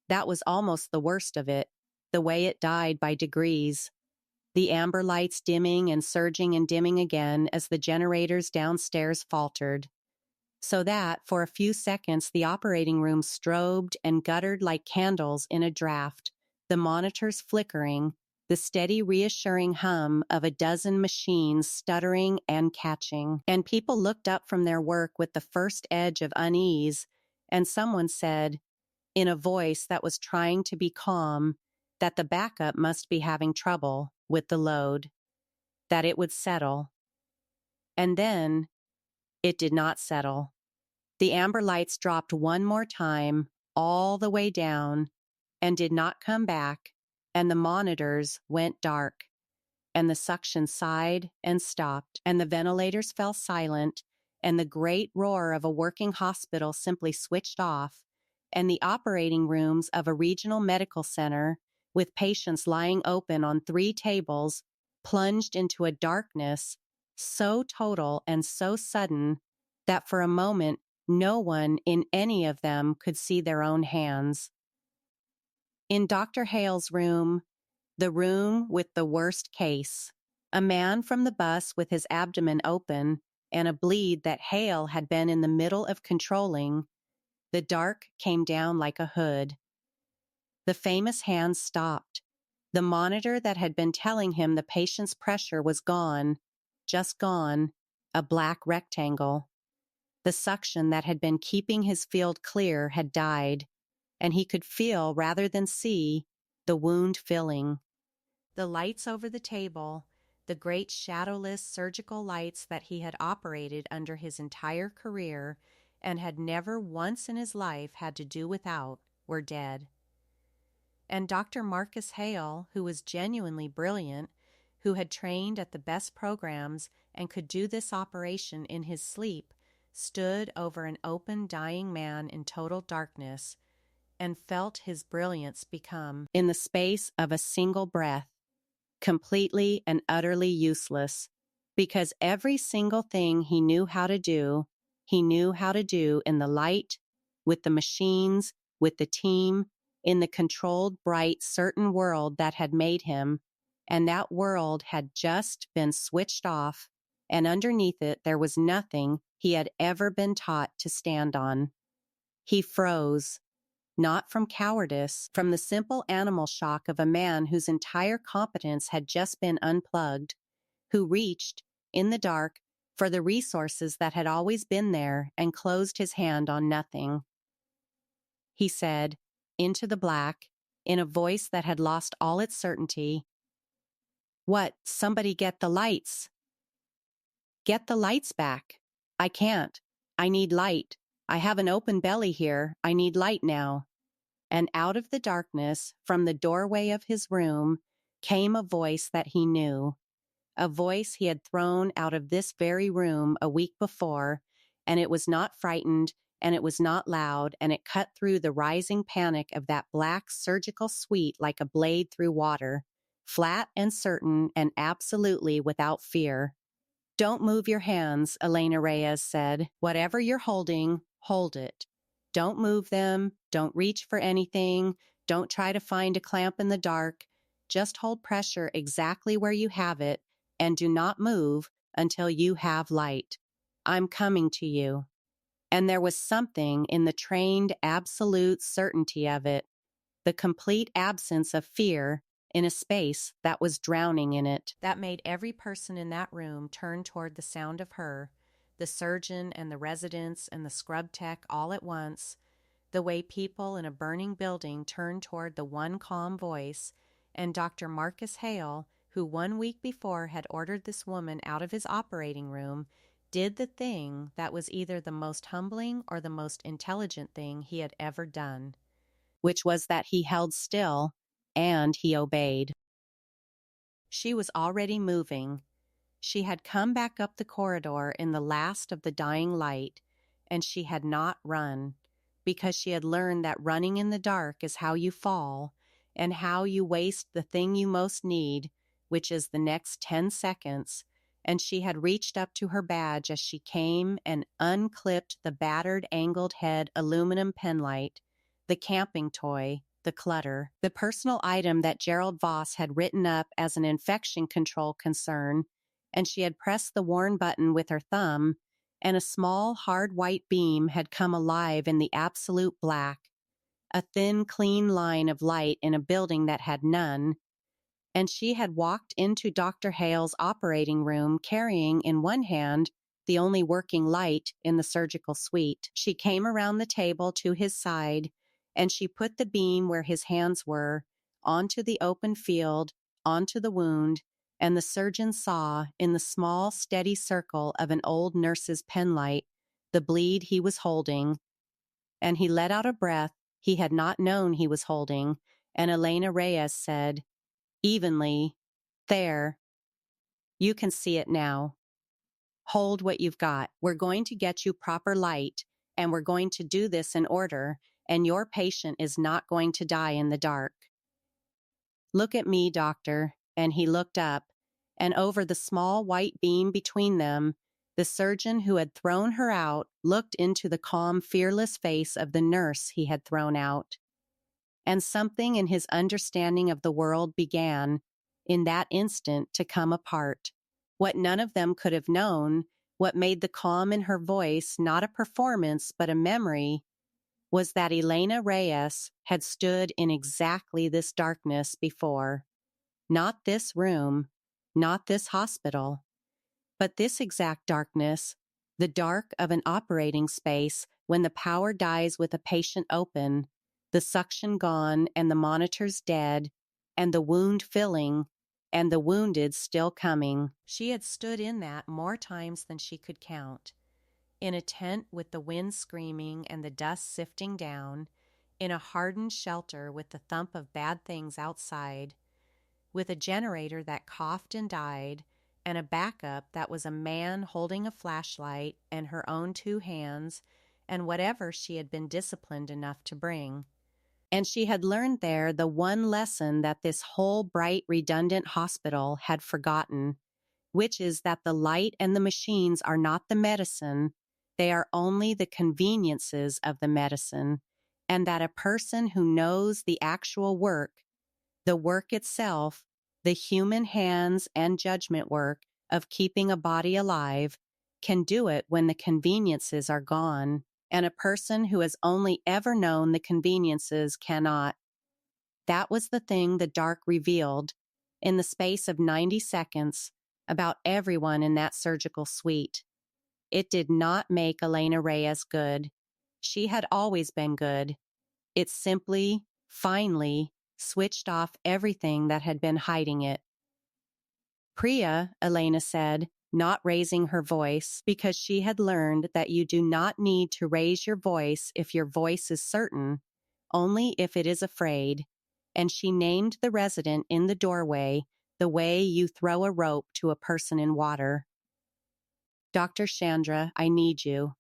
That was almost the worst of it, the way it died by degrees, the amber lights dimming and surging and dimming again as the generators downstairs faltered, so that, for a few seconds, the operating room strobed and guttered like candles in a draft, the monitors flickering, the steady reassuring hum of a dozen machines stuttering and catching. And people looked up from their work with the first edge of unease, and someone said, in a voice that was trying to be calm, that the backup must be having trouble with the load, that it would settle. And then it did not settle. The amber lights dropped one more time, all the way down, and did not come back, and the monitors went dark, and the suction sighed and stopped, and the ventilators fell silent, and the great roar of a working hospital simply switched off, and the operating rooms of a regional medical center, with patients lying open on 3 tables, plunged into a darkness so total and so sudden that for a moment no one in any of them could see their own hands. In Dr. Hale's room, the room with the worst case, a man from the bus with his abdomen open and a bleed that Hale had been in the middle of controlling, the dark came down like a hood. The famous hands stopped. The monitor that had been telling him the patient's pressure was gone, just gone, a black rectangle. The suction that had been keeping his field clear had died, and he could feel rather than see the wound filling. The lights over the table, the great shadowless surgical lights that he had operated under his entire career and had never once in his life had to do without, were dead. And Dr. Marcus Hale, who was genuinely brilliant, who had trained at the best programs and could do this operation in his sleep, stood over an open, dying man in total darkness and felt his brilliance become, in the space of a single breath, completely and utterly useless, because every single thing he knew how to do, he knew how to do in the light, with the machines, with the team, in the controlled, bright, certain world that had made him, and that world had just been switched off, and underneath it there was nothing he had ever been taught to stand on. He froze, not from cowardice, from the simple animal shock of a man whose entire competence had just been unplugged, who reached, in the dark, for the resources that had always been there and closed his hand on nothing. He said, into the black, in a voice that had lost all its certainty, "What, somebody get the lights." "Get the lights back." "I can't. I need light. I have an open belly here. I need light now." And out of the darkness, from the doorway of his room, came a voice that he knew, a voice he had thrown out of this very room a week before, and it was not frightened, and it was not loud, and it cut through the rising panic of that black surgical suite like a blade through water, flat and certain and absolutely without fear. "Don't move your hands," Elena Reyes said. "Whatever you're holding, hold it. Don't move them. Don't reach for anything. Don't try to find a clamp in the dark. Just hold pressure exactly where you have it, and do not move until you have light. I'm coming to you." And there was something in the trained, absolute certainty of it, the complete absence of fear in a space that was drowning in it, that made every person in that room turn toward the sound of her, the surgeon and the residents and the scrub tech all at once, the way people in a burning building turned toward the one calm voice, and Dr. Marcus Hale, who 1 week before had ordered this woman out of his operating room, did the thing that was either the most humbling or the most intelligent thing he had ever done, which was that he held still and he obeyed. She was already moving. She had come back up the corridor in the last of the dying light, and she had not run, because she had learned that running in the dark is how you fall, and how you waste the thing you most need, which is the next 10 seconds, and she had reached up to her badge as she came and unclipped the battered, angled head aluminum penlight, the camping toy, the clutter, the personal item that Gerald Voss had written up as an infection control concern, and she had pressed the worn button with her thumb, and a small, hard white beam had come alive in the absolute black, a thin, clean line of light in a building that had none, and she had walked into Dr. Hale's operating room carrying in one hand the only working light in the surgical suite. She came around the table to his side, and she put the beam where his hands were, onto the open field, onto the wound, and the surgeon saw, in the small, steady circle of an old nurse's penlight, the bleed he was holding, and he let out a breath he had not known he was holding, and Elena Reyes said, evenly, "There, you can see it now. Hold what you've got. We're going to get you proper light, and we're going to do this in order, and your patient is not going to die in the dark. Look at me, doctor." And he looked up, and over the small white beam between them, the surgeon who had thrown her out looked into the calm, fearless face of the nurse he had thrown out. And something in his understanding of the world began, in that instant, to come apart. What none of them could have known, what made the calm in her voice not a performance but a memory, was that Elena Reyes had stood in exactly this darkness before. Not this room, not this hospital, but this exact darkness, the dark of an operating space when the power dies with a patient open, the suction gone and the monitors dead, and the wound filling, and the wounded still coming. She had stood in that more times than she could count. In a tent with the wind screaming and the dust sifting down, in a hardened shelter with the thump of bad things outside, with a generator that coughed and died, and a backup that was a man holding a flashlight and her own 2 hands, and whatever she had been disciplined enough to bring. And she had learned there the one lesson that this whole bright, redundant hospital had forgotten, which is that the light and the machines are not the medicine, they are only the conveniences of the medicine, and that a person who knows the actual work, the work itself, the human hands and judgment work of keeping a body alive, can do it when the conveniences are gone, and a person who has only ever known the conveniences cannot. That was the thing the dark revealed, in the space of 90 seconds, about everyone in that surgical suite. It did not make Elena Reyes good. She had always been good. It simply, finally, switched off everything that had been hiding it. "Priya," Elena said, not raising her voice, because she had learned that you do not need to raise your voice if your voice is certain, only if it is afraid. And she named the resident in the doorway the way you throw a rope to a person in water. Dr. Chandra, I need you.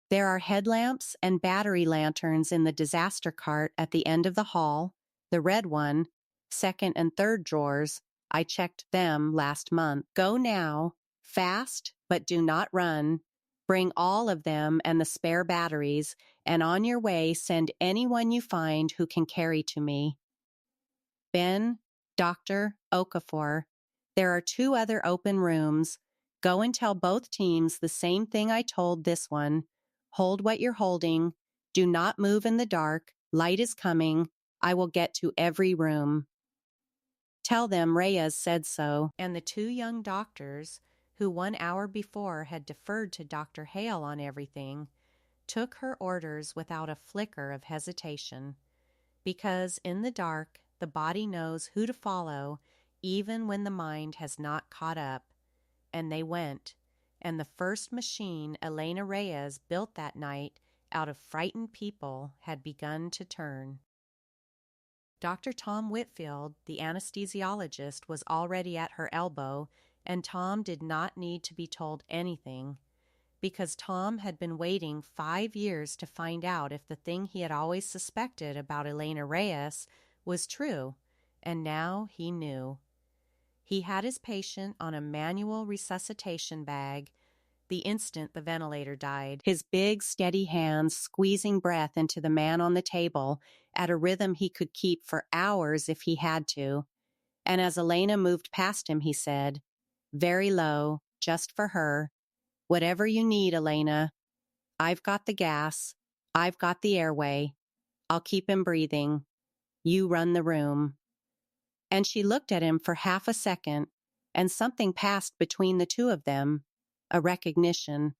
There are headlamps and battery lanterns in the disaster cart at the end of the hall. The red one, second and third drawers, I checked them last month. Go now, fast, but do not run. Bring all of them and the spare batteries, and on your way send anyone you find who can carry to me. Ben, Dr. Okafor, there are 2 other open rooms. Go and tell both teams the same thing I told this one. Hold what you're holding. Do not move in the dark. Light is coming. I will get to every room. Tell them Reyes said so. And the 2 young doctors, who 1 hour before had deferred to Dr. Hale on everything, took her orders without a flicker of hesitation. Because in the dark, the body knows who to follow, even when the mind has not caught up. And they went, and the first machine Elena Reyes built that night out of frightened people had begun to turn. Dr. Tom Whitfield, the anesthesiologist, was already at her elbow, and Tom did not need to be told anything, because Tom had been waiting 5 years to find out if the thing he had always suspected about Elena Reyes was true, and now he knew. He had his patient on a manual resuscitation bag the instant the ventilator died, his big, steady hands squeezing breath into the man on the table at a rhythm he could keep for hours if he had to. And as Elena moved past him, he said, very low, just for her, whatever you need, Elena. I've got the gas. I've got the airway. I'll keep him breathing. You run the room. And she looked at him for half a second, and something passed between the 2 of them, a recognition.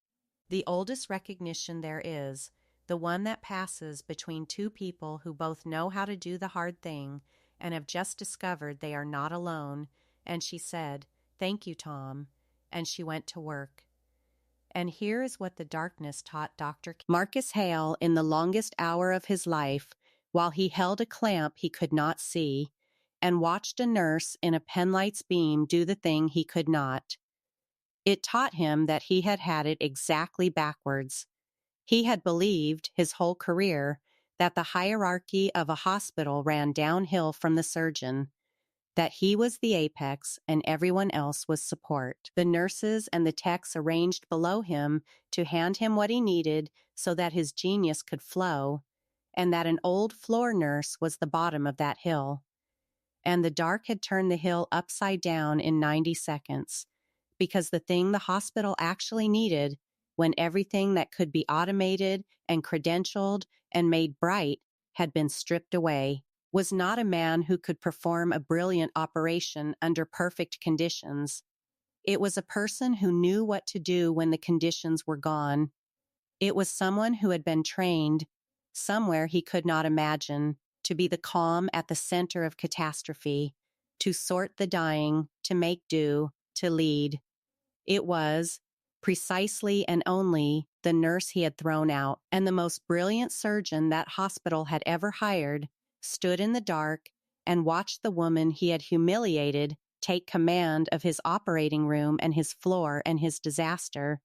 The oldest recognition there is, the one that passes between 2 people who both know how to do the hard thing and have just discovered they are not alone, and she said, "Thank you, Tom," and she went to work. And here is what the darkness taught Dr. Marcus Hale in the longest hour of his life, while he held a clamp he could not see, and watched a nurse in a penlight's beam do the thing he could not. It taught him that he had had it exactly backwards. He had believed, his whole career, that the hierarchy of a hospital ran downhill from the surgeon, that he was the apex and everyone else was support. The nurses and the techs arranged below him to hand him what he needed so that his genius could flow, and that an old floor nurse was the bottom of that hill. And the dark had turned the hill upside down in 90 seconds, because the thing the hospital actually needed, when everything that could be automated and credentialed and made bright had been stripped away, was not a man who could perform a brilliant operation under perfect conditions. It was a person who knew what to do when the conditions were gone. It was someone who had been trained, somewhere he could not imagine, to be the calm at the center of catastrophe, to sort the dying, to make do, to lead. It was, precisely and only, the nurse he had thrown out, and the most brilliant surgeon that hospital had ever hired stood in the dark and watched the woman he had humiliated take command of his operating room and his floor and his disaster,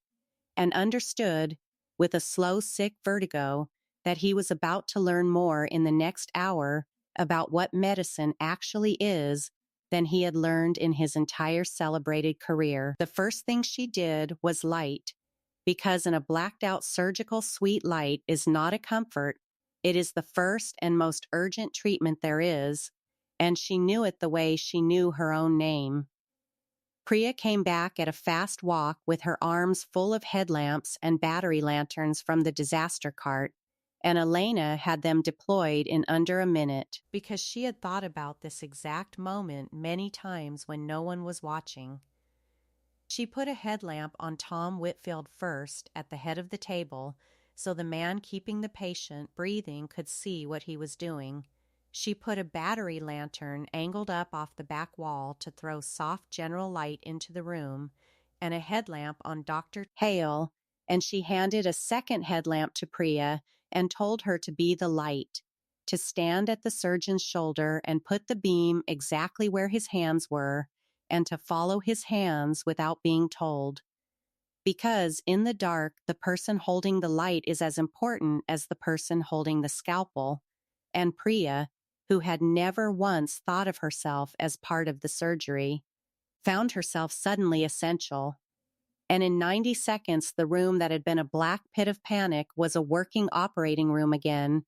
and understood, with a slow, sick vertigo, that he was about to learn more in the next hour about what medicine actually is than he had learned in his entire celebrated career. The first thing she did was light, because in a blacked-out surgical suite light is not a comfort, it is the first and most urgent treatment there is, and she knew it the way she knew her own name. Priya came back at a fast walk with her arms full of headlamps and battery lanterns from the disaster cart, and Elena had them deployed in under a minute, because she had thought about this exact moment many times when no one was watching. She put a headlamp on Tom Whitfield first at the head of the table, so the man keeping the patient breathing could see what he was doing. She put a battery lantern angled up off the back wall to throw soft general light into the room, and a headlamp on Dr. Hale, and she handed a second headlamp to Priya and told her to be the light, to stand at the surgeon's shoulder and put the beam exactly where his hands were, and to follow his hands without being told. Because in the dark, the person holding the light is as important as the person holding the scalpel. And Priya, who had never once thought of herself as part of the surgery, found herself suddenly essential. And in 90 seconds, the room that had been a black pit of panic was a working operating room again,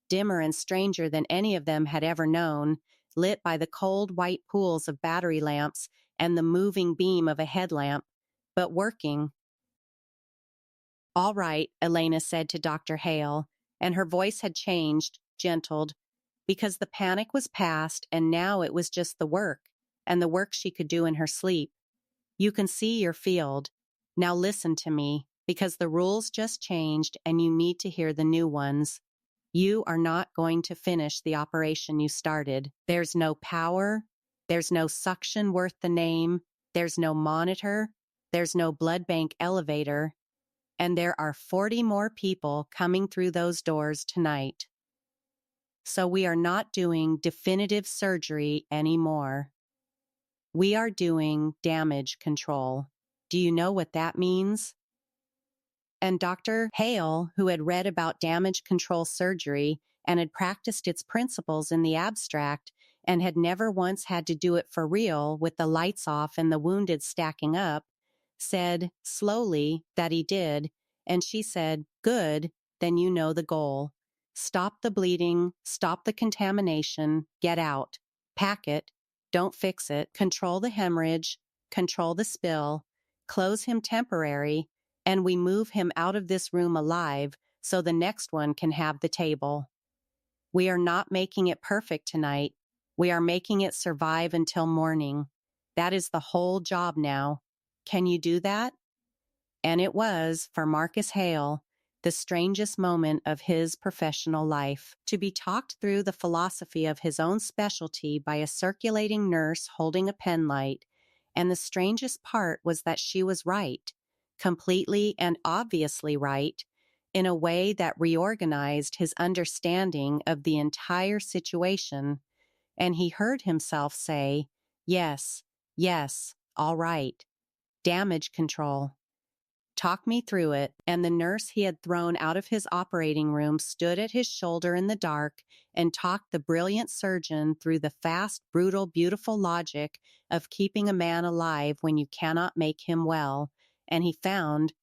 dimmer and stranger than any of them had ever known, lit by the cold white pools of battery lamps and the moving beam of a headlamp, but working. "All right," Elena said to Dr. Hale, and her voice had changed, gentled, because the panic was past and now it was just the work, and the work she could do in her sleep. "You can see your field. Now listen to me, because the rules just changed and you need to hear the new ones. You are not going to finish the operation you started. There's no power. There's no suction worth the name. There's no monitor. There's no blood bank elevator. And there are 40 more people coming through those doors tonight. So we are not doing definitive surgery anymore. We are doing damage control. Do you know what that means?" And Dr. Hale, who had read about damage control surgery and had practiced its principles in the abstract and had never once had to do it for real with the lights off and the wounded stacking up, said slowly that he did, and she said, "Good, then you know the goal. Stop the bleeding, stop the contamination, get out, pack it, don't fix it, control the hemorrhage, control the spill, close him temporary, and we move him out of this room alive so the next one can have the table. We are not making it perfect tonight. We are making it survive until morning. That is the whole job now. Can you do that?" And it was, for Marcus Hale, the strangest moment of his professional life, to be talked through the philosophy of his own specialty by a circulating nurse holding a penlight. And the strangest part was that she was right, completely and obviously right, in a way that reorganized his understanding of the entire situation. And he heard himself say, "Yes, yes, all right. Damage control. Talk me through it." And the nurse he had thrown out of his operating room stood at his shoulder in the dark and talked the brilliant surgeon through the fast, brutal, beautiful logic of keeping a man alive when you cannot make him well. And he found,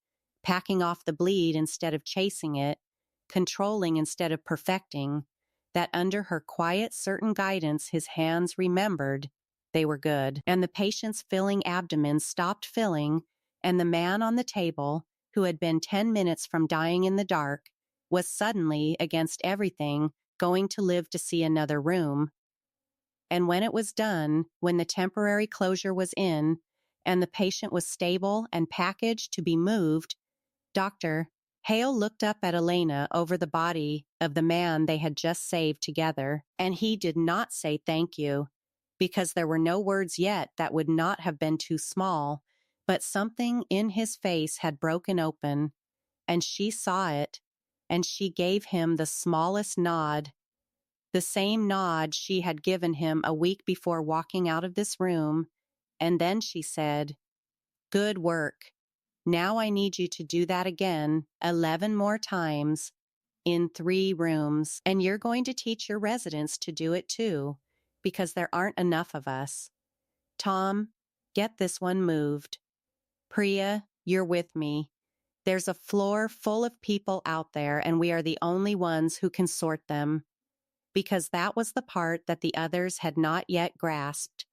packing off the bleed instead of chasing it, controlling instead of perfecting, that under her quiet, certain guidance his hands remembered they were good. And the patient's filling abdomen stopped filling, and the man on the table, who had been 10 minutes from dying in the dark, was suddenly, against everything, going to live to see another room. And when it was done, when the temporary closure was in, and the patient was stable and packaged to be moved, Dr. Hale looked up at Elena over the body of the man they had just saved together, and he did not say thank you, because there were no words yet that would not have been too small, but something in his face had broken open, and she saw it, and she gave him the smallest nod, the same nod she had given him a week before walking out of this room, and then she said, "Good work. Now I need you to do that again 11 more times in 3 rooms, and you're going to teach your residents to do it too, because there aren't enough of us. Tom, get this one moved. Priya, you're with me. There's a floor full of people out there, and we are the only ones who can sort them." Because that was the part that the others had not yet grasped,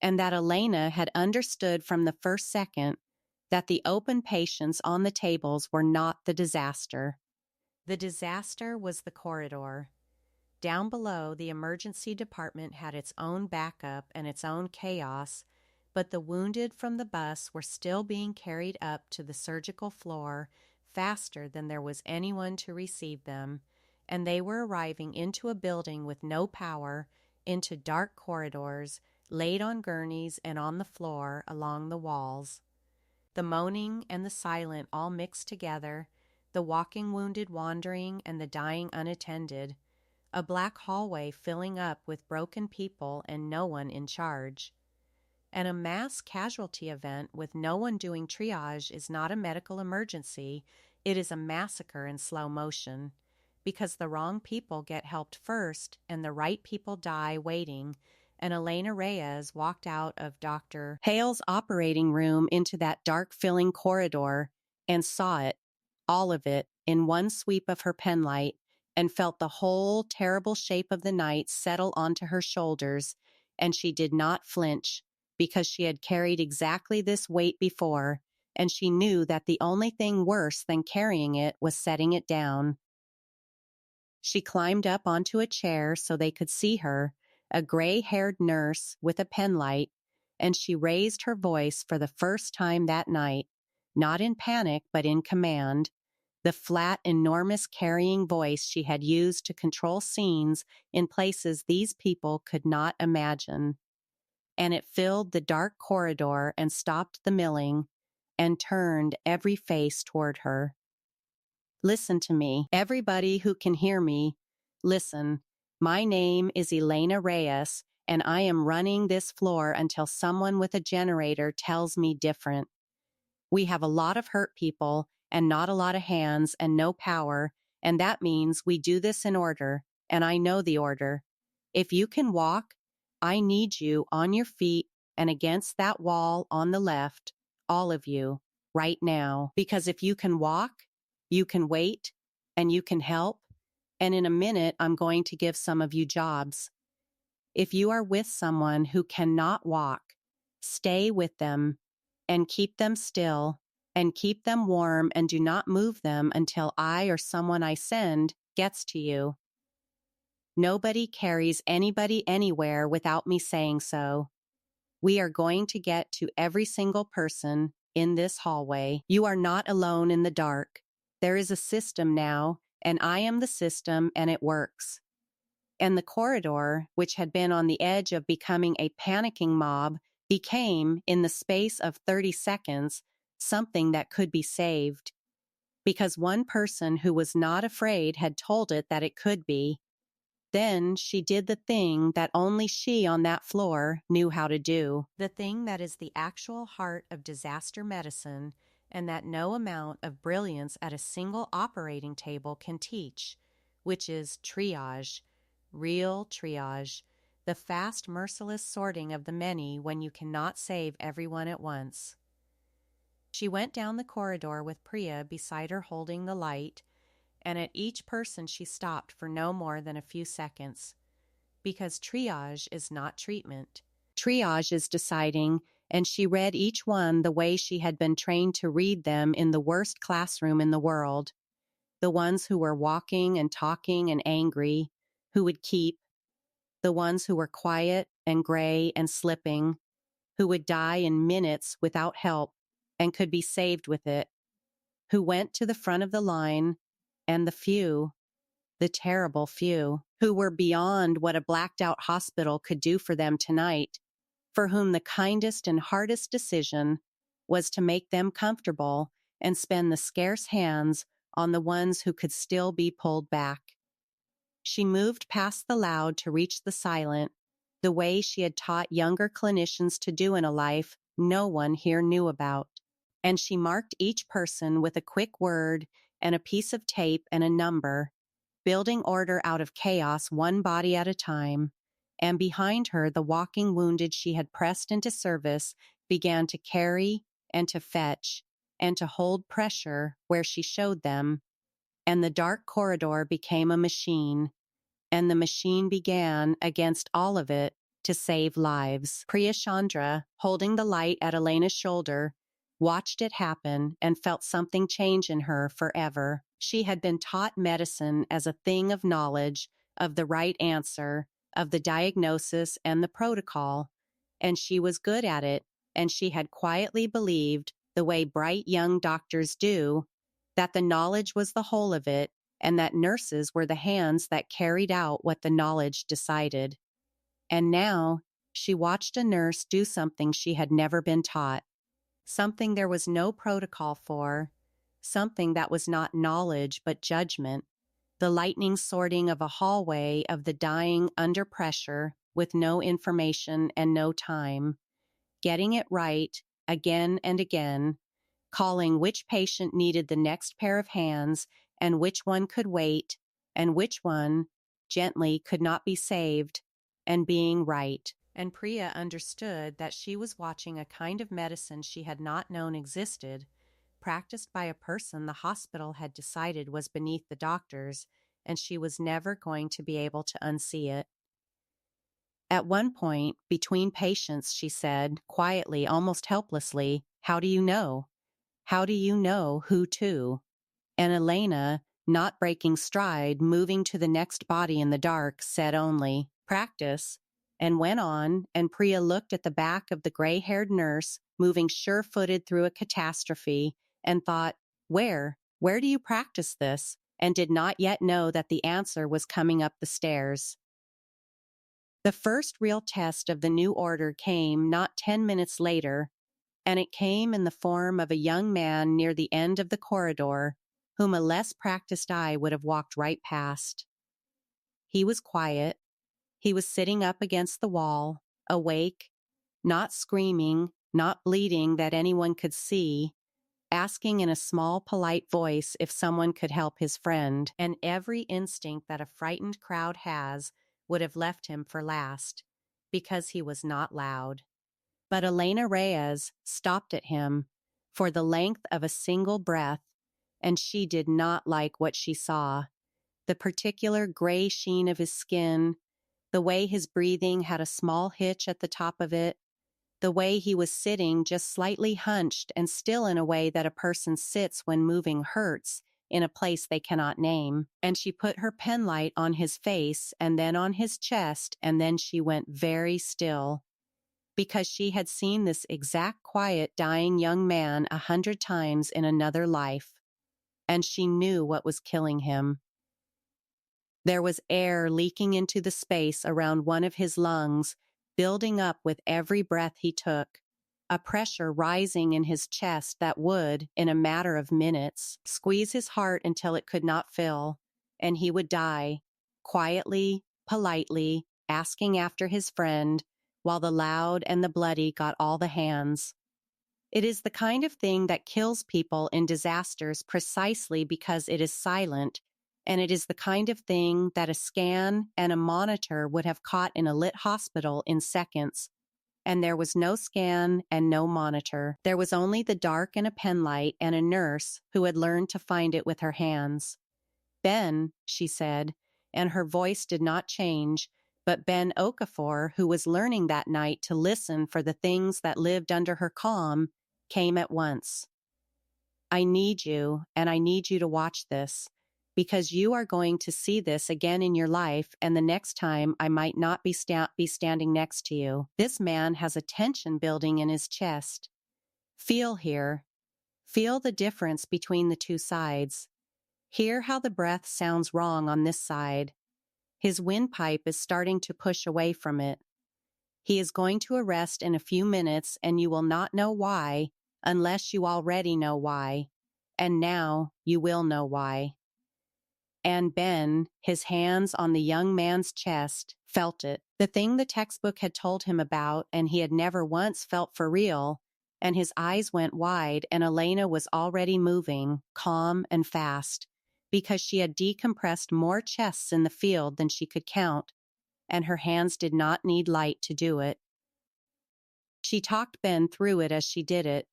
and that Elena had understood from the first second, that the open patients on the tables were not the disaster. The disaster was the corridor. Down below, the emergency department had its own backup and its own chaos, but the wounded from the bus were still being carried up to the surgical floor faster than there was anyone to receive them, and they were arriving into a building with no power, into dark corridors, laid on gurneys and on the floor along the walls. The moaning and the silent all mixed together, the walking wounded wandering and the dying unattended, a black hallway filling up with broken people and no one in charge. And a mass casualty event with no one doing triage is not a medical emergency, it is a massacre in slow motion, because the wrong people get helped first and the right people die waiting. And Elena Reyes walked out of Dr. Hale's operating room into that dark filling corridor and saw it, all of it, in one sweep of her penlight, and felt the whole terrible shape of the night settle onto her shoulders, and she did not flinch, because she had carried exactly this weight before, and she knew that the only thing worse than carrying it was setting it down. She climbed up onto a chair so they could see her, a gray-haired nurse with a penlight, and she raised her voice for the first time that night, not in panic but in command, the flat, enormous carrying voice she had used to control scenes in places these people could not imagine. And it filled the dark corridor and stopped the milling and turned every face toward her. Listen to me, everybody who can hear me. Listen, my name is Elena Reyes, and I am running this floor until someone with a generator tells me different. We have a lot of hurt people and not a lot of hands and no power, and that means we do this in order, and I know the order. If you can walk, I need you on your feet and against that wall on the left, all of you, right now. Because if you can walk, you can wait, and you can help, and in a minute I'm going to give some of you jobs. If you are with someone who cannot walk, stay with them and keep them still and keep them warm and do not move them until I or someone I send gets to you. Nobody carries anybody anywhere without me saying so. We are going to get to every single person in this hallway. You are not alone in the dark. There is a system now, and I am the system, and it works. And the corridor, which had been on the edge of becoming a panicking mob, became, in the space of 30 seconds, something that could be saved. Because one person who was not afraid had told it that it could be. Then she did the thing that only she on that floor knew how to do. The thing that is the actual heart of disaster medicine, and that no amount of brilliance at a single operating table can teach, which is triage. Real triage, the fast, merciless sorting of the many when you cannot save everyone at once. She went down the corridor with Priya beside her holding the light, and at each person she stopped for no more than a few seconds. Because triage is not treatment. Triage is deciding, and she read each one the way she had been trained to read them in the worst classroom in the world. The ones who were walking and talking and angry, who would keep, the ones who were quiet and gray and slipping, who would die in minutes without help and could be saved with it, who went to the front of the line, and the few, the terrible few, who were beyond what a blacked-out hospital could do for them tonight, for whom the kindest and hardest decision was to make them comfortable and spend the scarce hands on the ones who could still be pulled back. She moved past the loud to reach the silent, the way she had taught younger clinicians to do in a life no one here knew about. And she marked each person with a quick word and a piece of tape and a number, building order out of chaos one body at a time. And behind her, the walking wounded she had pressed into service began to carry and to fetch and to hold pressure where she showed them. And the dark corridor became a machine, and the machine began, against all of it, to save lives. Priya Chandra, holding the light at Elena's shoulder, watched it happen and felt something change in her forever. She had been taught medicine as a thing of knowledge, of the right answer, of the diagnosis and the protocol, and she was good at it, and she had quietly believed, the way bright young doctors do, that the knowledge was the whole of it, and that nurses were the hands that carried out what the knowledge decided. And now she watched a nurse do something she had never been taught, something there was no protocol for, something that was not knowledge but judgment, the lightning sorting of a hallway of the dying under pressure with no information and no time, getting it right again and again, calling which patient needed the next pair of hands and which one could wait and which one, gently, could not be saved, and being right. And Priya understood that she was watching a kind of medicine she had not known existed, practiced by a person the hospital had decided was beneath the doctors, and she was never going to be able to unsee it. At one point, between patients, she said, quietly, almost helplessly, "How do you know? How do you know who to?" And Elena, not breaking stride, moving to the next body in the dark, said only, "Practice," and went on, and Priya looked at the back of the gray-haired nurse, moving sure-footed through a catastrophe, and thought, Where do you practice this?" and did not yet know that the answer was coming up the stairs. The first real test of the new order came not 10 minutes later, and it came in the form of a young man near the end of the corridor, whom a less practiced eye would have walked right past. He was quiet. He was sitting up against the wall, awake, not screaming, not bleeding that anyone could see, asking in a small, polite voice if someone could help his friend, and every instinct that a frightened crowd has would have left him for last, because he was not loud. But Elena Reyes stopped at him for the length of a single breath, and she did not like what she saw. The particular gray sheen of his skin, the way his breathing had a small hitch at the top of it, the way he was sitting just slightly hunched and still in a way that a person sits when moving hurts in a place they cannot name. And she put her penlight on his face and then on his chest, and then she went very still, because she had seen this exact quiet dying young man 100 times in another life, and she knew what was killing him. There was air leaking into the space around one of his lungs, building up with every breath he took, a pressure rising in his chest that would, in a matter of minutes, squeeze his heart until it could not fill, and he would die, quietly, politely, asking after his friend, while the loud and the bloody got all the hands. It is the kind of thing that kills people in disasters precisely because it is silent, and it is the kind of thing that a scan and a monitor would have caught in a lit hospital in seconds. And there was no scan and no monitor. There was only the dark and a penlight and a nurse who had learned to find it with her hands. "Ben," she said, and her voice did not change, but Ben Okafor, who was learning that night to listen for the things that lived under her calm, came at once. "I need you, and I need you to watch this, because you are going to see this again in your life, and the next time I might not be standing next to you. This man has a tension building in his chest. Feel here. Feel the difference between the two sides. Hear how the breath sounds wrong on this side. His windpipe is starting to push away from it. He is going to arrest in a few minutes, and you will not know why, unless you already know why. And now you will know why." And Ben, his hands on the young man's chest, felt it. The thing the textbook had told him about, and he had never once felt for real. And his eyes went wide, and Elena was already moving, calm and fast, because she had decompressed more chests in the field than she could count, and her hands did not need light to do it. She talked Ben through it as she did it,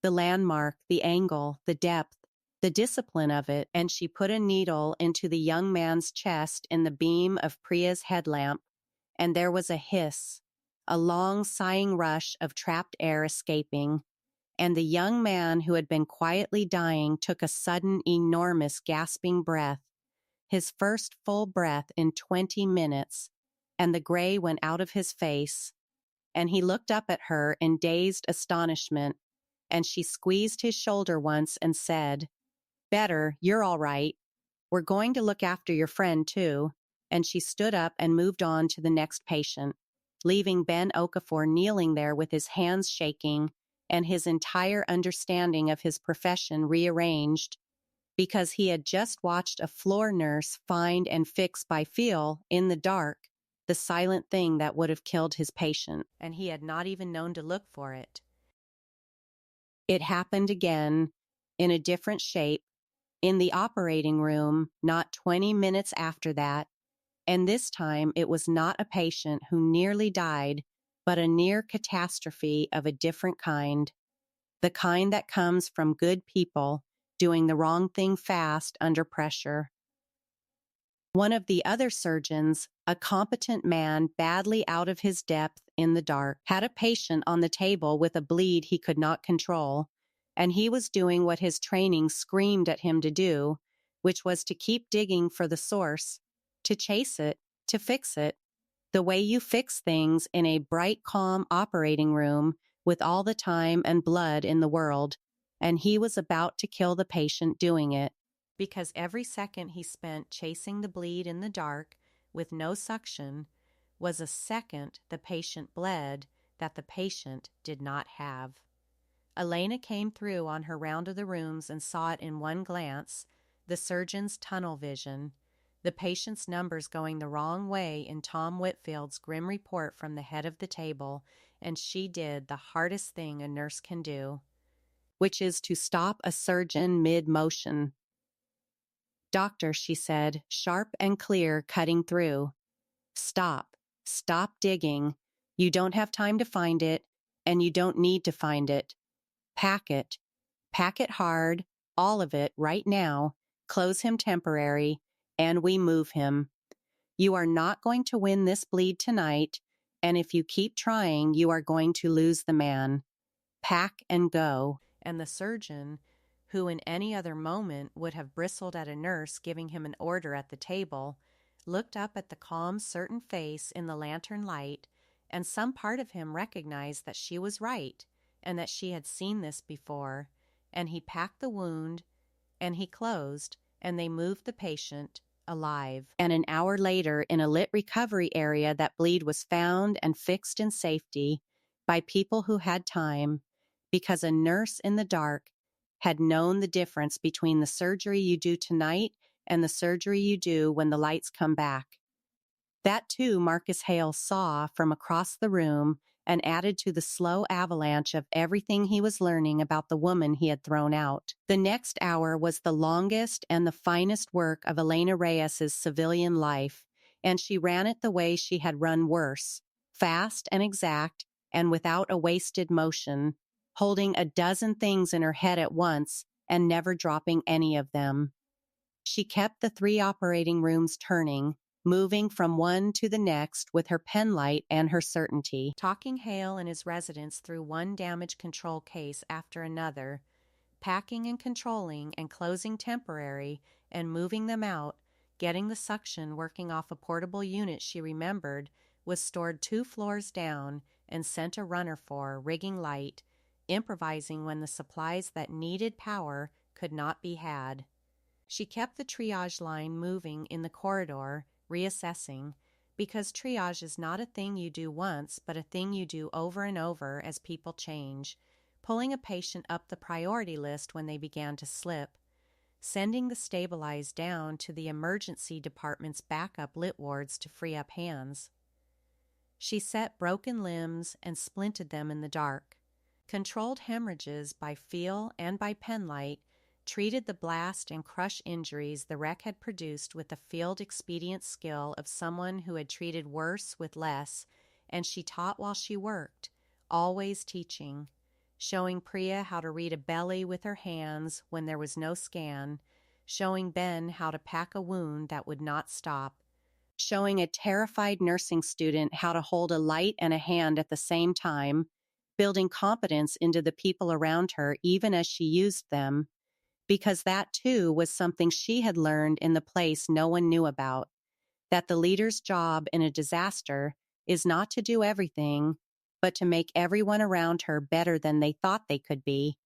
the landmark, the angle, the depth, the discipline of it, and she put a needle into the young man's chest in the beam of Priya's headlamp, and there was a hiss, a long sighing rush of trapped air escaping, and the young man who had been quietly dying took a sudden, enormous, gasping breath, his first full breath in 20 minutes, and the gray went out of his face, and he looked up at her in dazed astonishment, and she squeezed his shoulder once and said, "Better, you're all right. We're going to look after your friend, too." And she stood up and moved on to the next patient, leaving Ben Okafor kneeling there with his hands shaking and his entire understanding of his profession rearranged because he had just watched a floor nurse find and fix by feel, in the dark, the silent thing that would have killed his patient, and he had not even known to look for it. It happened again, in a different shape, in the operating room not 20 minutes after that, and this time it was not a patient who nearly died, but a near catastrophe of a different kind, the kind that comes from good people doing the wrong thing fast under pressure. One of the other surgeons, a competent man badly out of his depth in the dark, had a patient on the table with a bleed he could not control, and he was doing what his training screamed at him to do, which was to keep digging for the source, to chase it, to fix it, the way you fix things in a bright, calm operating room with all the time and blood in the world, and he was about to kill the patient doing it, because every second he spent chasing the bleed in the dark with no suction was a second the patient bled that the patient did not have. Elena came through on her round of the rooms and saw it in one glance, the surgeon's tunnel vision, the patient's numbers going the wrong way in Tom Whitfield's grim report from the head of the table, and she did the hardest thing a nurse can do, which is to stop a surgeon mid-motion. "Doctor," she said, sharp and clear, cutting through. "Stop. Stop digging. You don't have time to find it, and you don't need to find it. Pack it. Pack it hard, all of it, right now. Close him temporary, and we move him. You are not going to win this bleed tonight, and if you keep trying, you are going to lose the man. Pack and go." And the surgeon, who in any other moment would have bristled at a nurse giving him an order at the table, looked up at the calm, certain face in the lantern light, and some part of him recognized that she was right, and that she had seen this before, and he packed the wound, and he closed, and they moved the patient, alive. And an hour later, in a lit recovery area, that bleed was found and fixed in safety by people who had time, because a nurse in the dark had known the difference between the surgery you do tonight and the surgery you do when the lights come back. That, too, Marcus Hale saw from across the room and added to the slow avalanche of everything he was learning about the woman he had thrown out. The next hour was the longest and the finest work of Elena Reyes's civilian life, and she ran it the way she had run worse, fast and exact and without a wasted motion, holding a dozen things in her head at once and never dropping any of them. She kept the 3 operating rooms turning, moving from one to the next with her penlight and her certainty, talking Hale and his residents through one damage control case after another, packing and controlling and closing temporary and moving them out, getting the suction working off a portable unit she remembered was stored 2 floors down and sent a runner for, rigging light, improvising when the supplies that needed power could not be had. She kept the triage line moving in the corridor, reassessing, because triage is not a thing you do once, but a thing you do over and over as people change, pulling a patient up the priority list when they began to slip, sending the stabilized down to the emergency department's backup lit wards to free up hands. She set broken limbs and splinted them in the dark, controlled hemorrhages by feel and by penlight, treated the blast and crush injuries the wreck had produced with the field expedient skill of someone who had treated worse with less, and she taught while she worked, always teaching, showing Priya how to read a belly with her hands when there was no scan, showing Ben how to pack a wound that would not stop, showing a terrified nursing student how to hold a light and a hand at the same time, building competence into the people around her even as she used them, because that, too, was something she had learned in the place no one knew about, that the leader's job in a disaster is not to do everything, but to make everyone around her better than they thought they could be.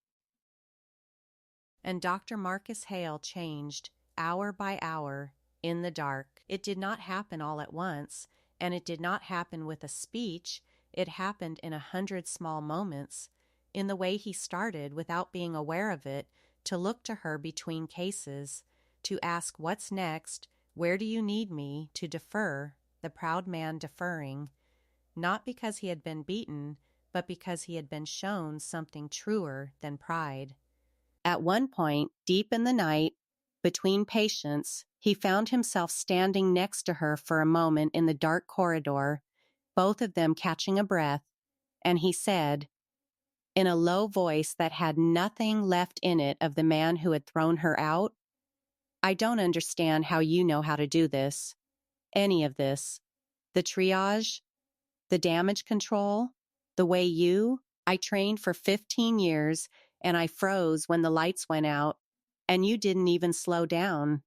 And Dr. Marcus Hale changed, hour by hour, in the dark. It did not happen all at once, and it did not happen with a speech. It happened in 100 small moments, in the way he started, without being aware of it, to look to her between cases, to ask what's next, where do you need me, to defer, the proud man deferring, not because he had been beaten, but because he had been shown something truer than pride. At one point, deep in the night, between patients, he found himself standing next to her for a moment in the dark corridor, both of them catching a breath, and he said, in a low voice that had nothing left in it of the man who had thrown her out, I don't understand how you know how to do this. Any of this. The triage, the damage control, the way I trained for 15 years and I froze when the lights went out, and you didn't even slow down.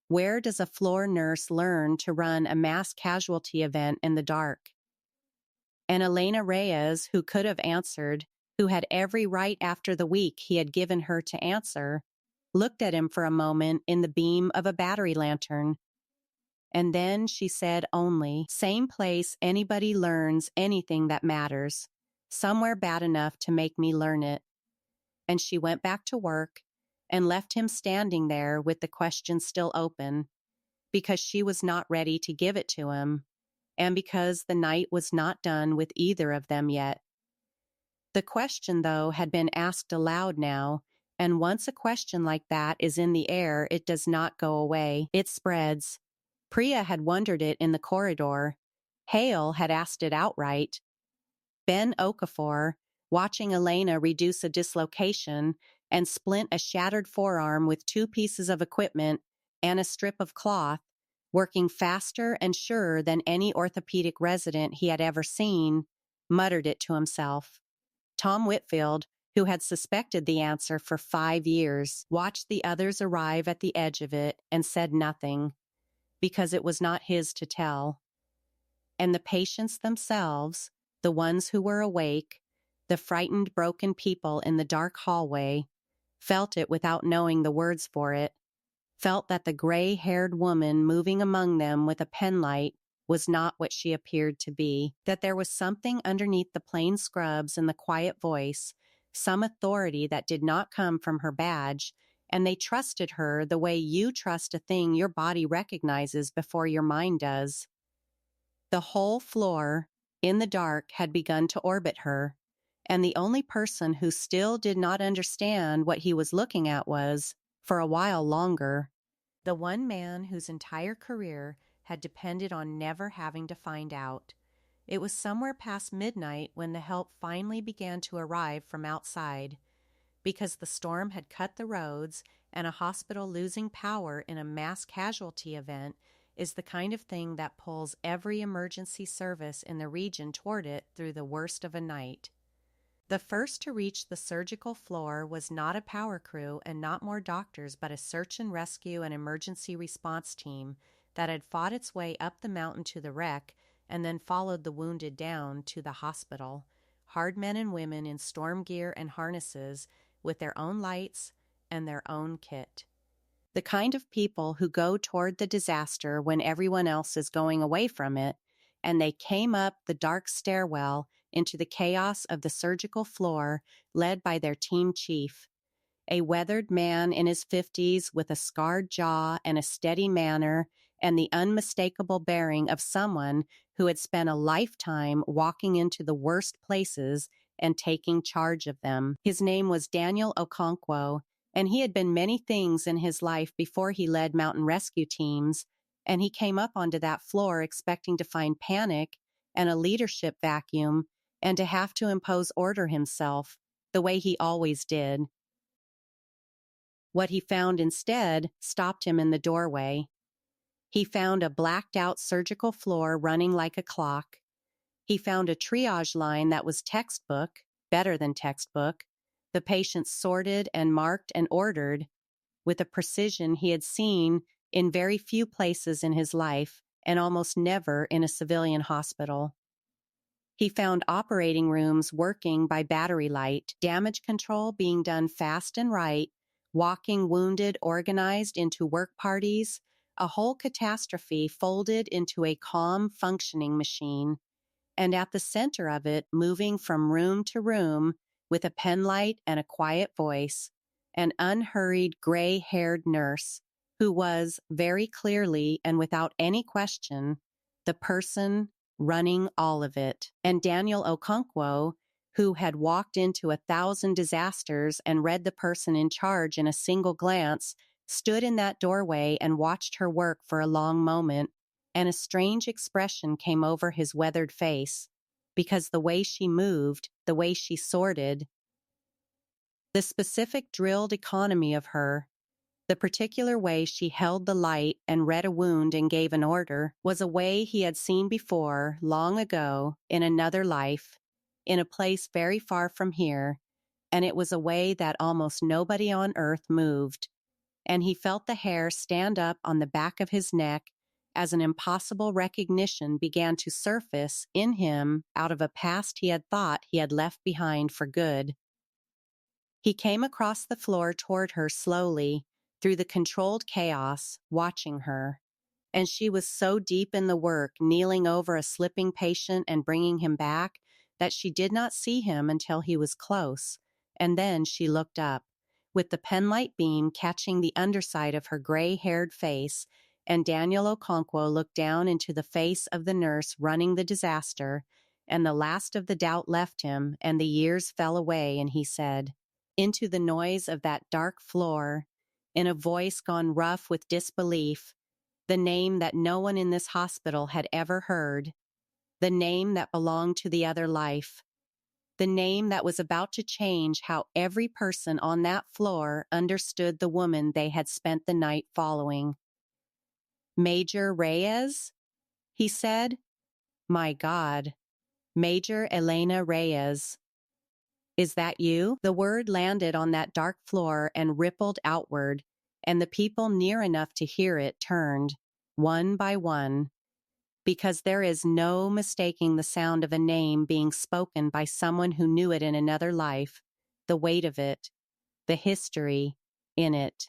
Where does a floor nurse learn to run a mass casualty event in the dark? And Elena Reyes, who could have answered, who had every right after the week he had given her to answer, looked at him for a moment in the beam of a battery lantern. And then she said only, same place anybody learns anything that matters, somewhere bad enough to make me learn it. And she went back to work and left him standing there with the question still open, because she was not ready to give it to him, and because the night was not done with either of them yet. The question, though, had been asked aloud now, and once a question like that is in the air, it does not go away. It spreads. Priya had wondered it in the corridor. Hale had asked it outright. Ben Okafor, watching Elena reduce a dislocation and splint a shattered forearm with 2 pieces of equipment and a strip of cloth, working faster and surer than any orthopedic resident he had ever seen, muttered it to himself. Tom Whitfield, who had suspected the answer for 5 years, watched the others arrive at the edge of it and said nothing, because it was not his to tell. And the patients themselves, the ones who were awake, the frightened, broken people in the dark hallway, felt it without knowing the words for it, felt that the gray-haired woman moving among them with a penlight was not what she appeared to be, that there was something underneath the plain scrubs and the quiet voice, some authority that did not come from her badge, and they trusted her the way you trust a thing your body recognizes before your mind does. The whole floor, in the dark, had begun to orbit her, and the only person who still did not understand what he was looking at was, for a while longer, the one man whose entire career had depended on never having to find out. It was somewhere past midnight when the help finally began to arrive from outside, because the storm had cut the roads, and a hospital losing power in a mass casualty event is the kind of thing that pulls every emergency service in the region toward it through the worst of a night. The first to reach the surgical floor was not a power crew and not more doctors, but a search and rescue and emergency response team that had fought its way up the mountain to the wreck and then followed the wounded down to the hospital. Hard men and women in storm gear and harnesses with their own lights and their own kit. The kind of people who go toward the disaster when everyone else is going away from it, and they came up the dark stairwell into the chaos of the surgical floor, led by their team chief, a weathered man in his 50s with a scarred jaw and a steady manner and the unmistakable bearing of someone who had spent a lifetime walking into the worst places and taking charge of them. His name was Daniel Okonkwo, and he had been many things in his life before he led mountain rescue teams, and he came up onto that floor expecting to find panic and a leadership vacuum and to have to impose order himself, the way he always did. What he found instead stopped him in the doorway. He found a blacked-out surgical floor running like a clock. He found a triage line that was textbook, better than textbook, the patients sorted and marked and ordered with a precision he had seen in very few places in his life and almost never in a civilian hospital. He found operating rooms working by battery light, damage control being done fast and right, walking wounded organized into work parties, a whole catastrophe folded into a calm, functioning machine, and at the center of it, moving from room to room, with a penlight and a quiet voice, an unhurried gray-haired nurse who was, very clearly and without any question, the person running all of it. And Daniel Okonkwo, who had walked into 1,000 disasters and read the person in charge in a single glance, stood in that doorway and watched her work for a long moment, and a strange expression came over his weathered face, because the way she moved, the way she sorted, the specific drilled economy of her, the particular way she held the light and read a wound and gave an order, was a way he had seen before, long ago, in another life, in a place very far from here, and it was a way that almost nobody on earth moved, and he felt the hair stand up on the back of his neck as an impossible recognition began to surface in him out of a past he had thought he had left behind for good. He came across the floor toward her slowly, through the controlled chaos, watching her. And she was so deep in the work, kneeling over a slipping patient and bringing him back, that she did not see him until he was close. And then she looked up, with the penlight beam catching the underside of her gray-haired face, and Daniel Okonkwo looked down into the face of the nurse running the disaster, and the last of the doubt left him, and the years fell away, and he said, into the noise of that dark floor, in a voice gone rough with disbelief, the name that no one in this hospital had ever heard, the name that belonged to the other life, the name that was about to change how every person on that floor understood the woman they had spent the night following. Major Reyes? He said. My God. Major Elena Reyes. Is that you? The word landed on that dark floor and rippled outward, and the people near enough to hear it turned, one by one, because there is no mistaking the sound of a name being spoken by someone who knew it in another life, the weight of it, the history in it.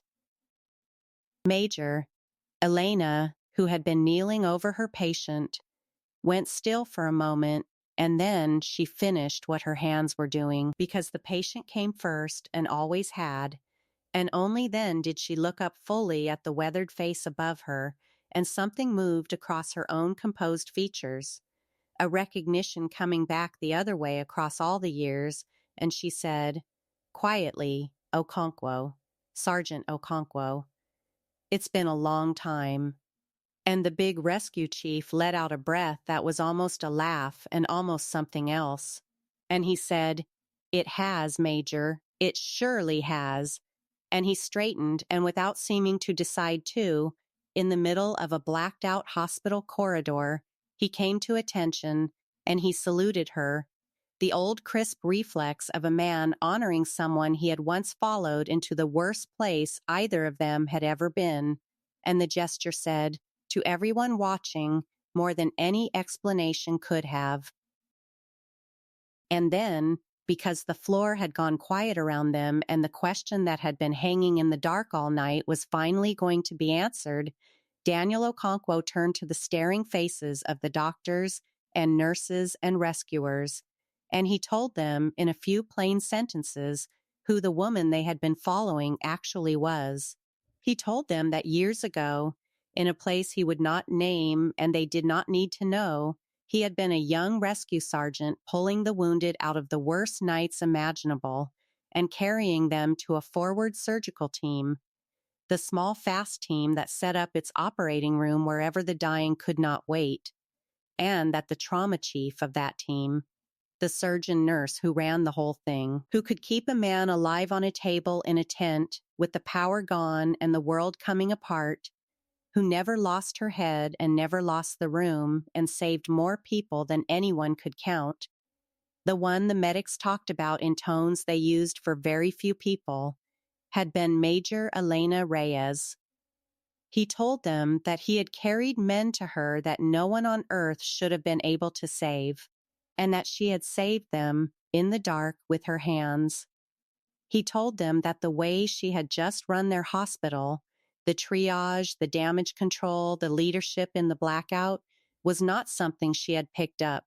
Major, Elena, who had been kneeling over her patient, went still for a moment, and then she finished what her hands were doing, because the patient came first and always had, and only then did she look up fully at the weathered face above her, and something moved across her own composed features, a recognition coming back the other way across all the years, and she said, quietly, Okonkwo, Sergeant Okonkwo, it's been a long time. And the big rescue chief let out a breath that was almost a laugh and almost something else. And he said, it has, Major. It surely has. And he straightened, and without seeming to decide to, in the middle of a blacked-out hospital corridor, he came to attention, and he saluted her, the old crisp reflex of a man honoring someone he had once followed into the worst place either of them had ever been. And the gesture said, to everyone watching, more than any explanation could have. And then, because the floor had gone quiet around them and the question that had been hanging in the dark all night was finally going to be answered, Daniel Okonkwo turned to the staring faces of the doctors and nurses and rescuers, and he told them in a few plain sentences who the woman they had been following actually was. He told them that years ago, in a place he would not name and they did not need to know, he had been a young rescue sergeant pulling the wounded out of the worst nights imaginable and carrying them to a forward surgical team, the small fast team that set up its operating room wherever the dying could not wait, and that the trauma chief of that team, the surgeon nurse who ran the whole thing, who could keep a man alive on a table in a tent with the power gone and the world coming apart, who never lost her head and never lost the room and saved more people than anyone could count, the one the medics talked about in tones they used for very few people, had been Major Elena Reyes. He told them that he had carried men to her that no one on earth should have been able to save, and that she had saved them in the dark with her hands. He told them that the way she had just run their hospital, the triage, the damage control, the leadership in the blackout, was not something she had picked up.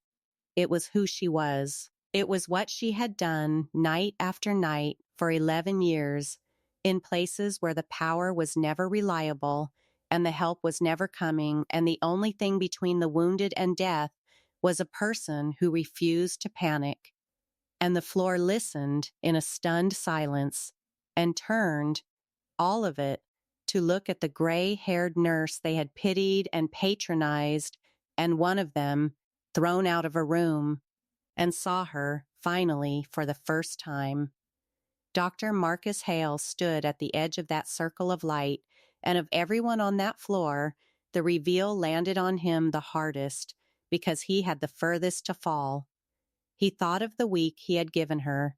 It was who she was. It was what she had done night after night for 11 years, in places where the power was never reliable and the help was never coming, and the only thing between the wounded and death was a person who refused to panic. And the floor listened in a stunned silence and turned, all of it, to look at the gray-haired nurse they had pitied and patronized, and one of them, thrown out of a room, and saw her, finally, for the first time. Dr. Marcus Hale stood at the edge of that circle of light, and of everyone on that floor, the reveal landed on him the hardest, because he had the furthest to fall. He thought of the week he had given her.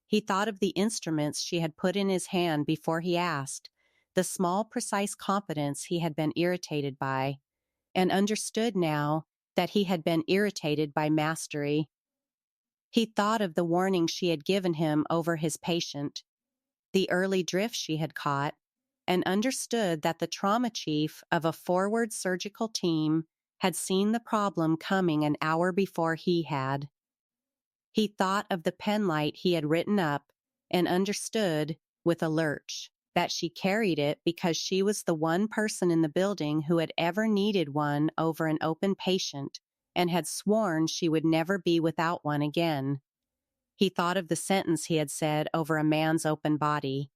He thought of the instruments she had put in his hand before he asked, the small, precise competence he had been irritated by, and understood now that he had been irritated by mastery. He thought of the warning she had given him over his patient, the early drift she had caught, and understood that the trauma chief of a forward surgical team had seen the problem coming an hour before he had. He thought of the penlight he had written up and understood, with a lurch, that she carried it because she was the one person in the building who had ever needed one over an open patient and had sworn she would never be without one again. He thought of the sentence he had said over a man's open body,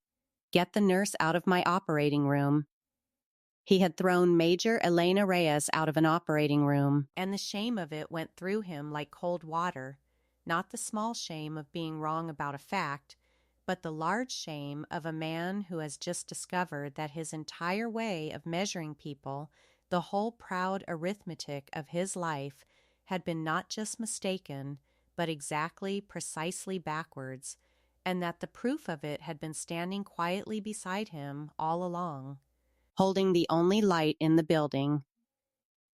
"Get the nurse out of my operating room." He had thrown Major Elena Reyes out of an operating room, and the shame of it went through him like cold water. Not the small shame of being wrong about a fact, but the large shame of a man who has just discovered that his entire way of measuring people, the whole proud arithmetic of his life, had been not just mistaken, but exactly, precisely backwards, and that the proof of it had been standing quietly beside him all along, holding the only light in the building.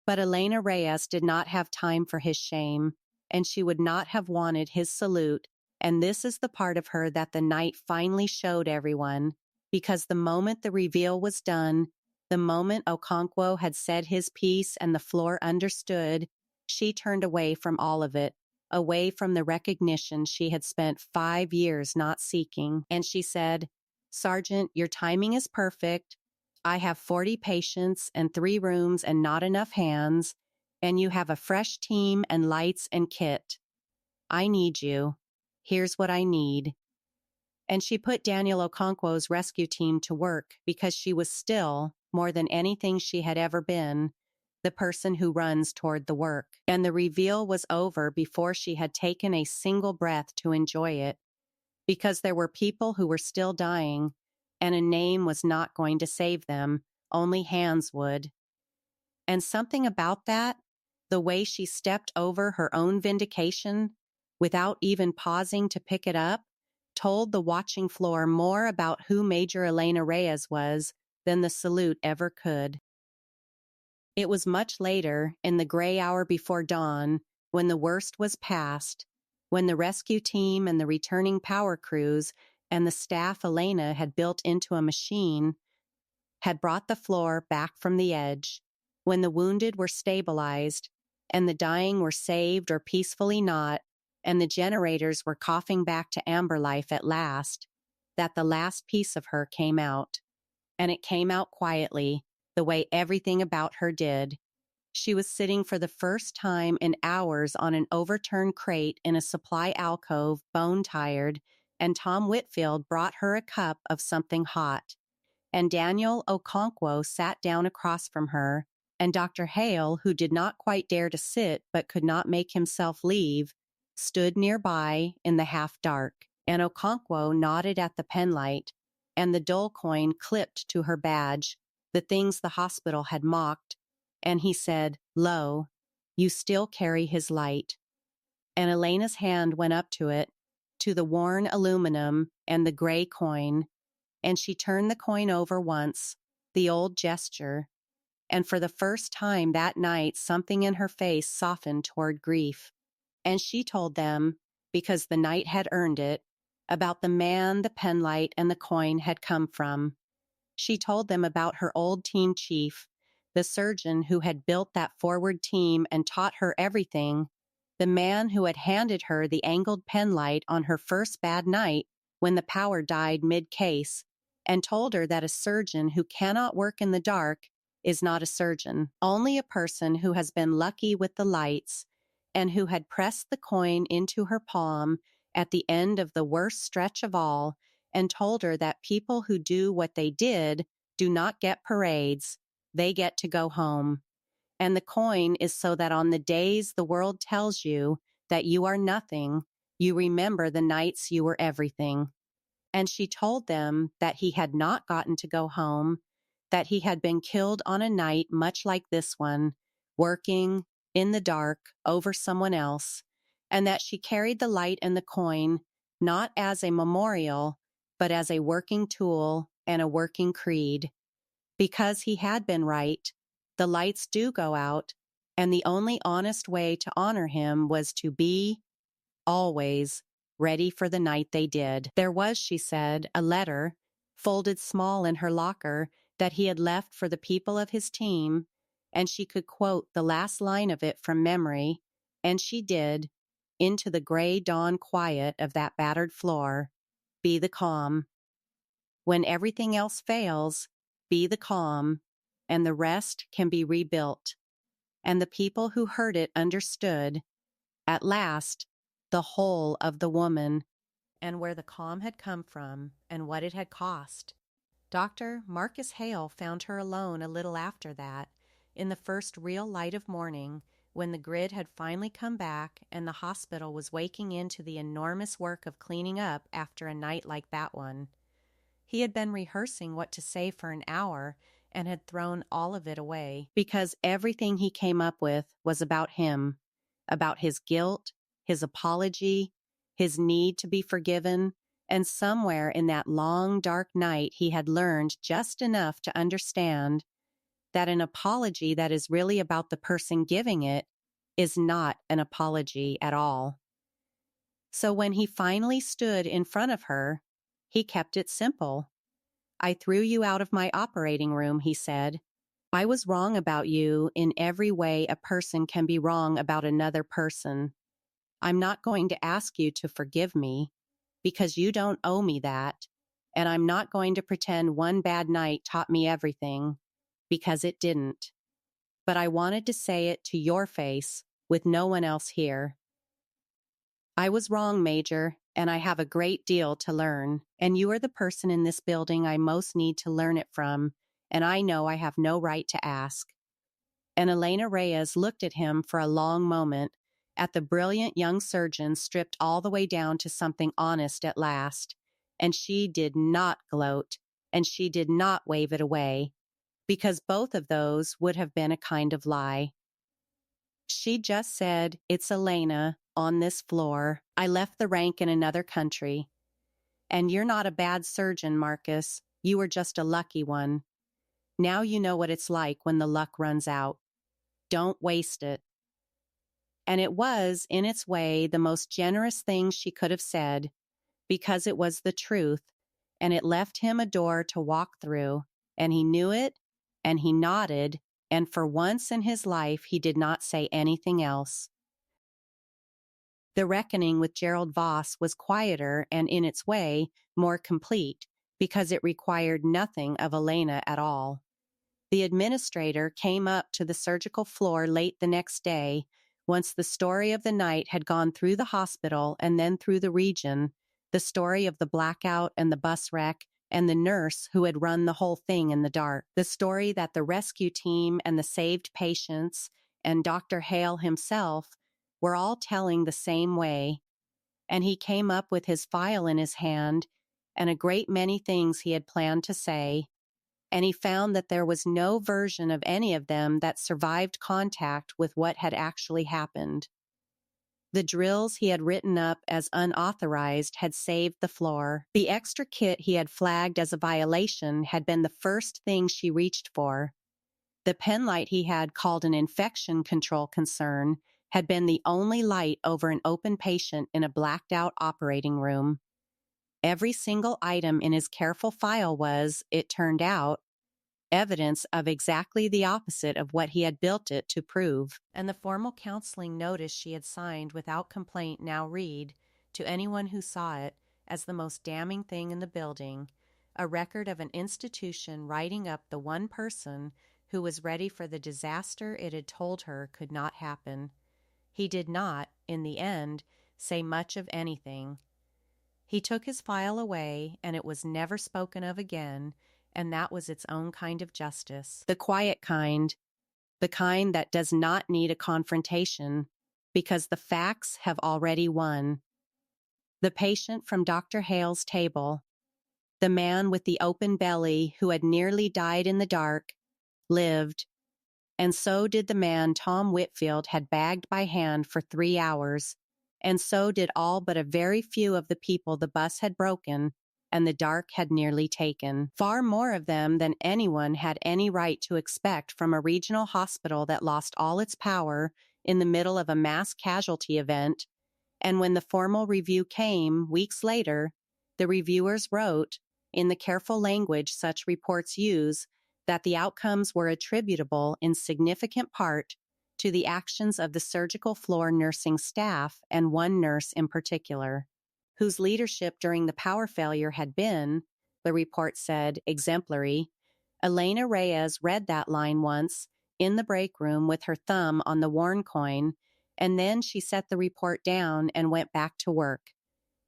But Elena Reyes did not have time for his shame, and she would not have wanted his salute, and this is the part of her that the night finally showed everyone, because the moment the reveal was done, the moment Okonkwo had said his piece and the floor understood, she turned away from all of it, away from the recognition she had spent 5 years not seeking, and she said, "Sergeant, your timing is perfect. I have 40 patients and 3 rooms and not enough hands, and you have a fresh team and lights and kit. I need you. Here's what I need." And she put Daniel Okonkwo's rescue team to work because she was still, more than anything she had ever been, the person who runs toward the work. And the reveal was over before she had taken a single breath to enjoy it, because there were people who were still dying, and a name was not going to save them, only hands would. And something about that, the way she stepped over her own vindication, without even pausing to pick it up, told the watching floor more about who Major Elena Reyes was than the salute ever could. It was much later, in the gray hour before dawn, when the worst was past, when the rescue team and the returning power crews and the staff Elena had built into a machine had brought the floor back from the edge, when the wounded were stabilized and the dying were saved or peacefully not, and the generators were coughing back to amber life at last, that the last piece of her came out. And it came out quietly, the way everything about her did. She was sitting for the first time in hours on an overturned crate in a supply alcove, bone-tired, and Tom Whitfield brought her a cup of something hot. And Daniel Okonkwo sat down across from her, and Dr. Hale, who did not quite dare to sit but could not make himself leave, stood nearby in the half-dark. And Okonkwo nodded at the penlight, and the dull coin clipped to her badge, the things the hospital had mocked, and he said, "Lo, you still carry his light." And Elena's hand went up to it, to the worn aluminum and the gray coin, and she turned the coin over once, the old gesture, and for the first time that night something in her face softened toward grief. And she told them, because the night had earned it, about the man the penlight and the coin had come from. She told them about her old team chief, the surgeon who had built that forward team and taught her everything, the man who had handed her the angled penlight on her first bad night when the power died mid-case, and told her that a surgeon who cannot work in the dark is not a surgeon, only a person who has been lucky with the lights, and who had pressed the coin into her palm at the end of the worst stretch of all, and told her that people who do what they did do not get parades, they get to go home. And the coin is so that on the days the world tells you that you are nothing, you remember the nights you were everything. And she told them that he had not gotten to go home, that he had been killed on a night much like this one, working in the dark over someone else, and that she carried the light and the coin not as a memorial, but as a working tool and a working creed. Because he had been right, the lights do go out, and the only honest way to honor him was to be, always, ready for the night they did. There was, she said, a letter, folded small in her locker, that he had left for the people of his team, and she could quote the last line of it from memory, and she did, into the gray dawn quiet of that battered floor. Be the calm. When everything else fails, be the calm, and the rest can be rebuilt. And the people who heard it understood, at last, the whole of the woman, and where the calm had come from, and what it had cost. Dr. Marcus Hale found her alone a little after that, in the first real light of morning, when the grid had finally come back and the hospital was waking into the enormous work of cleaning up after a night like that one. He had been rehearsing what to say for an hour and had thrown all of it away, because everything he came up with was about him, about his guilt, his apology, his need to be forgiven, and somewhere in that long, dark night he had learned just enough to understand that an apology that is really about the person giving it is not an apology at all. So when he finally stood in front of her, he kept it simple. I threw you out of my operating room, he said. I was wrong about you in every way a person can be wrong about another person. I'm not going to ask you to forgive me, because you don't owe me that, and I'm not going to pretend one bad night taught me everything, because it didn't. But I wanted to say it to your face, with no one else here. I was wrong, Major, and I have a great deal to learn, and you are the person in this building I most need to learn it from, and I know I have no right to ask. And Elena Reyes looked at him for a long moment, at the brilliant young surgeon stripped all the way down to something honest at last, and she did not gloat, and she did not wave it away, because both of those would have been a kind of lie. She just said, it's Elena, on this floor. I left the rank in another country. And you're not a bad surgeon, Marcus. You were just a lucky one. Now you know what it's like when the luck runs out. Don't waste it. And it was, in its way, the most generous thing she could have said, because it was the truth, and it left him a door to walk through, and he knew it, and he nodded, and for once in his life he did not say anything else. The reckoning with Gerald Voss was quieter and, in its way, more complete, because it required nothing of Elena at all. The administrator came up to the surgical floor late the next day, once the story of the night had gone through the hospital and then through the region, the story of the blackout and the bus wreck and the nurse who had run the whole thing in the dark, the story that the rescue team and the saved patients and Dr. Hale himself were all telling the same way. And he came up with his file in his hand and a great many things he had planned to say, and he found that there was no version of any of them that survived contact with what had actually happened. The drills he had written up as unauthorized had saved the floor. The extra kit he had flagged as a violation had been the first thing she reached for. The penlight he had called an infection control concern had been the only light over an open patient in a blacked-out operating room. Every single item in his careful file was, it turned out, evidence of exactly the opposite of what he had built it to prove. And the formal counseling notice she had signed without complaint now read, to anyone who saw it, as the most damning thing in the building, a record of an institution writing up the one person who was ready for the disaster it had told her could not happen. He did not, in the end, say much of anything. He took his file away, and it was never spoken of again, and that was its own kind of justice. The quiet kind, the kind that does not need a confrontation, because the facts have already won. The patient from Dr. Hale's table, the man with the open belly who had nearly died in the dark, lived, and so did the man Tom Whitfield had bagged by hand for 3 hours, and so did all but a very few of the people the bus had broken and the dark had nearly taken. Far more of them than anyone had any right to expect from a regional hospital that lost all its power in the middle of a mass casualty event. And when the formal review came, weeks later, the reviewers wrote, in the careful language such reports use, that the outcomes were attributable in significant part to the actions of the surgical floor nursing staff and one nurse in particular, whose leadership during the power failure had been, the report said, exemplary. Elena Reyes read that line once in the break room with her thumb on the worn coin, and then she set the report down and went back to work,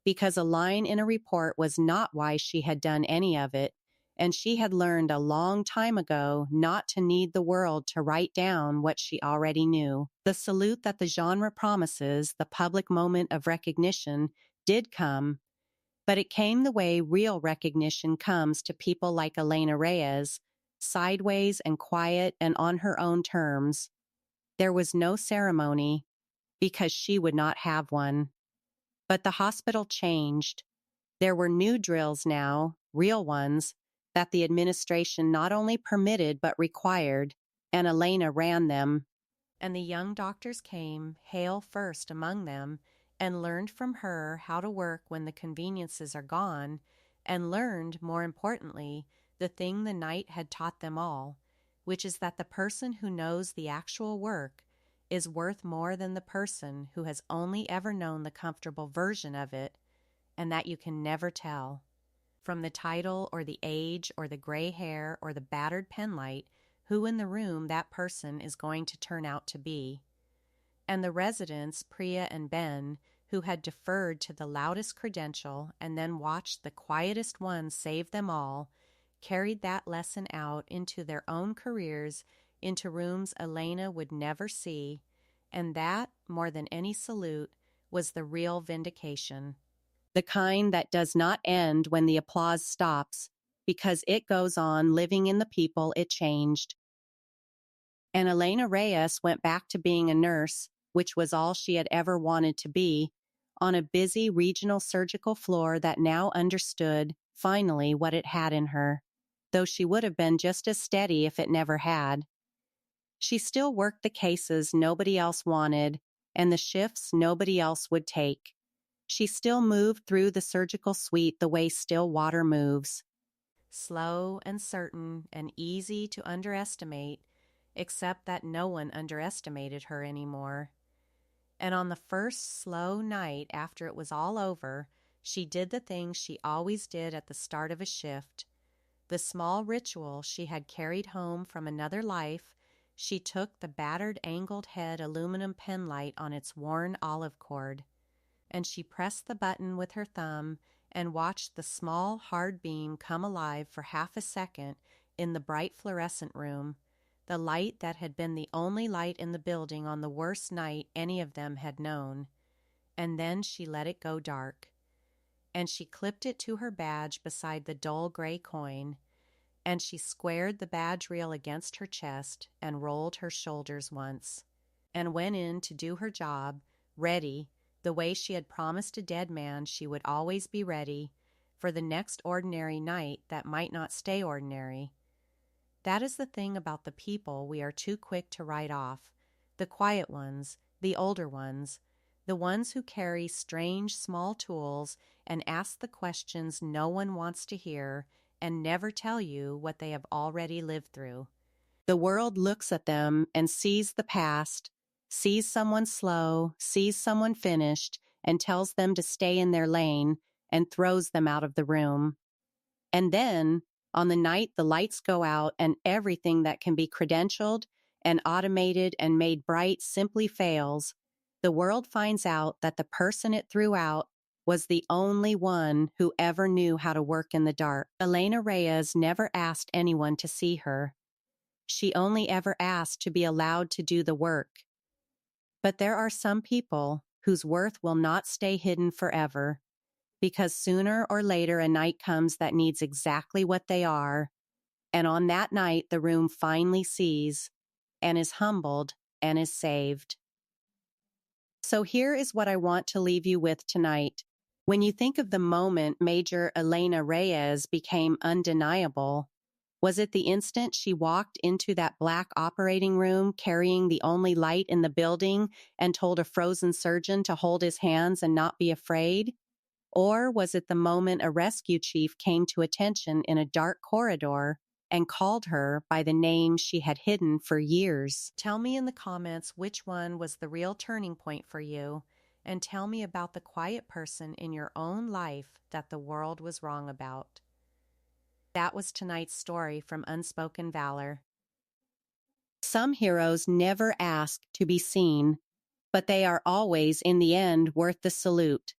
because a line in a report was not why she had done any of it, and she had learned a long time ago not to need the world to write down what she already knew. The salute that the genre promises, the public moment of recognition, did come, but it came the way real recognition comes to people like Elena Reyes, sideways and quiet and on her own terms. There was no ceremony, because she would not have one. But the hospital changed. There were new drills now, real ones, that the administration not only permitted but required, and Elena ran them. And the young doctors came, Hale first among them, and learned from her how to work when the conveniences are gone, and learned, more importantly, the thing the night had taught them all, which is that the person who knows the actual work is worth more than the person who has only ever known the comfortable version of it, and that you can never tell, from the title or the age or the gray hair or the battered penlight, who in the room that person is going to turn out to be. And the residents, Priya and Ben, who had deferred to the loudest credential and then watched the quietest one save them all, carried that lesson out into their own careers, into rooms Elena would never see, and that, more than any salute, was the real vindication. The kind that does not end when the applause stops, because it goes on living in the people it changed. And Elena Reyes went back to being a nurse, which was all she had ever wanted to be, on a busy regional surgical floor that now understood, finally, what it had in her, though she would have been just as steady if it never had. She still worked the cases nobody else wanted, and the shifts nobody else would take. She still moved through the surgical suite the way still water moves, slow and certain and easy to underestimate, except that no one underestimated her anymore. And on the first slow night after it was all over, she did the things she always did at the start of a shift. The small ritual she had carried home from another life, she took the battered angled head aluminum penlight on its worn olive cord, and she pressed the button with her thumb and watched the small hard beam come alive for half a second in the bright fluorescent room, the light that had been the only light in the building on the worst night any of them had known. And then she let it go dark, and she clipped it to her badge beside the dull gray coin, and she squared the badge reel against her chest and rolled her shoulders once, and went in to do her job, ready, the way she had promised a dead man she would always be ready, for the next ordinary night that might not stay ordinary. That is the thing about the people we are too quick to write off, the quiet ones, the older ones, the ones who carry strange small tools and ask the questions no one wants to hear and never tell you what they have already lived through. The world looks at them and sees the past, sees someone slow, sees someone finished, and tells them to stay in their lane and throws them out of the room. And then, on the night the lights go out and everything that can be credentialed and automated and made bright simply fails, the world finds out that the person it threw out was the only one who ever knew how to work in the dark. Elena Reyes never asked anyone to see her. She only ever asked to be allowed to do the work. But there are some people whose worth will not stay hidden forever, because sooner or later a night comes that needs exactly what they are, and on that night the room finally sees and is humbled and is saved. So here is what I want to leave you with tonight. When you think of the moment Major Elena Reyes became undeniable, was it the instant she walked into that black operating room carrying the only light in the building and told a frozen surgeon to hold his hands and not be afraid? Or was it the moment a rescue chief came to attention in a dark corridor and called her by the name she had hidden for years? Tell me in the comments which one was the real turning point for you, and tell me about the quiet person in your own life that the world was wrong about. That was tonight's story from Unspoken Valor. Some heroes never ask to be seen, but they are always, in the end, worth the salute.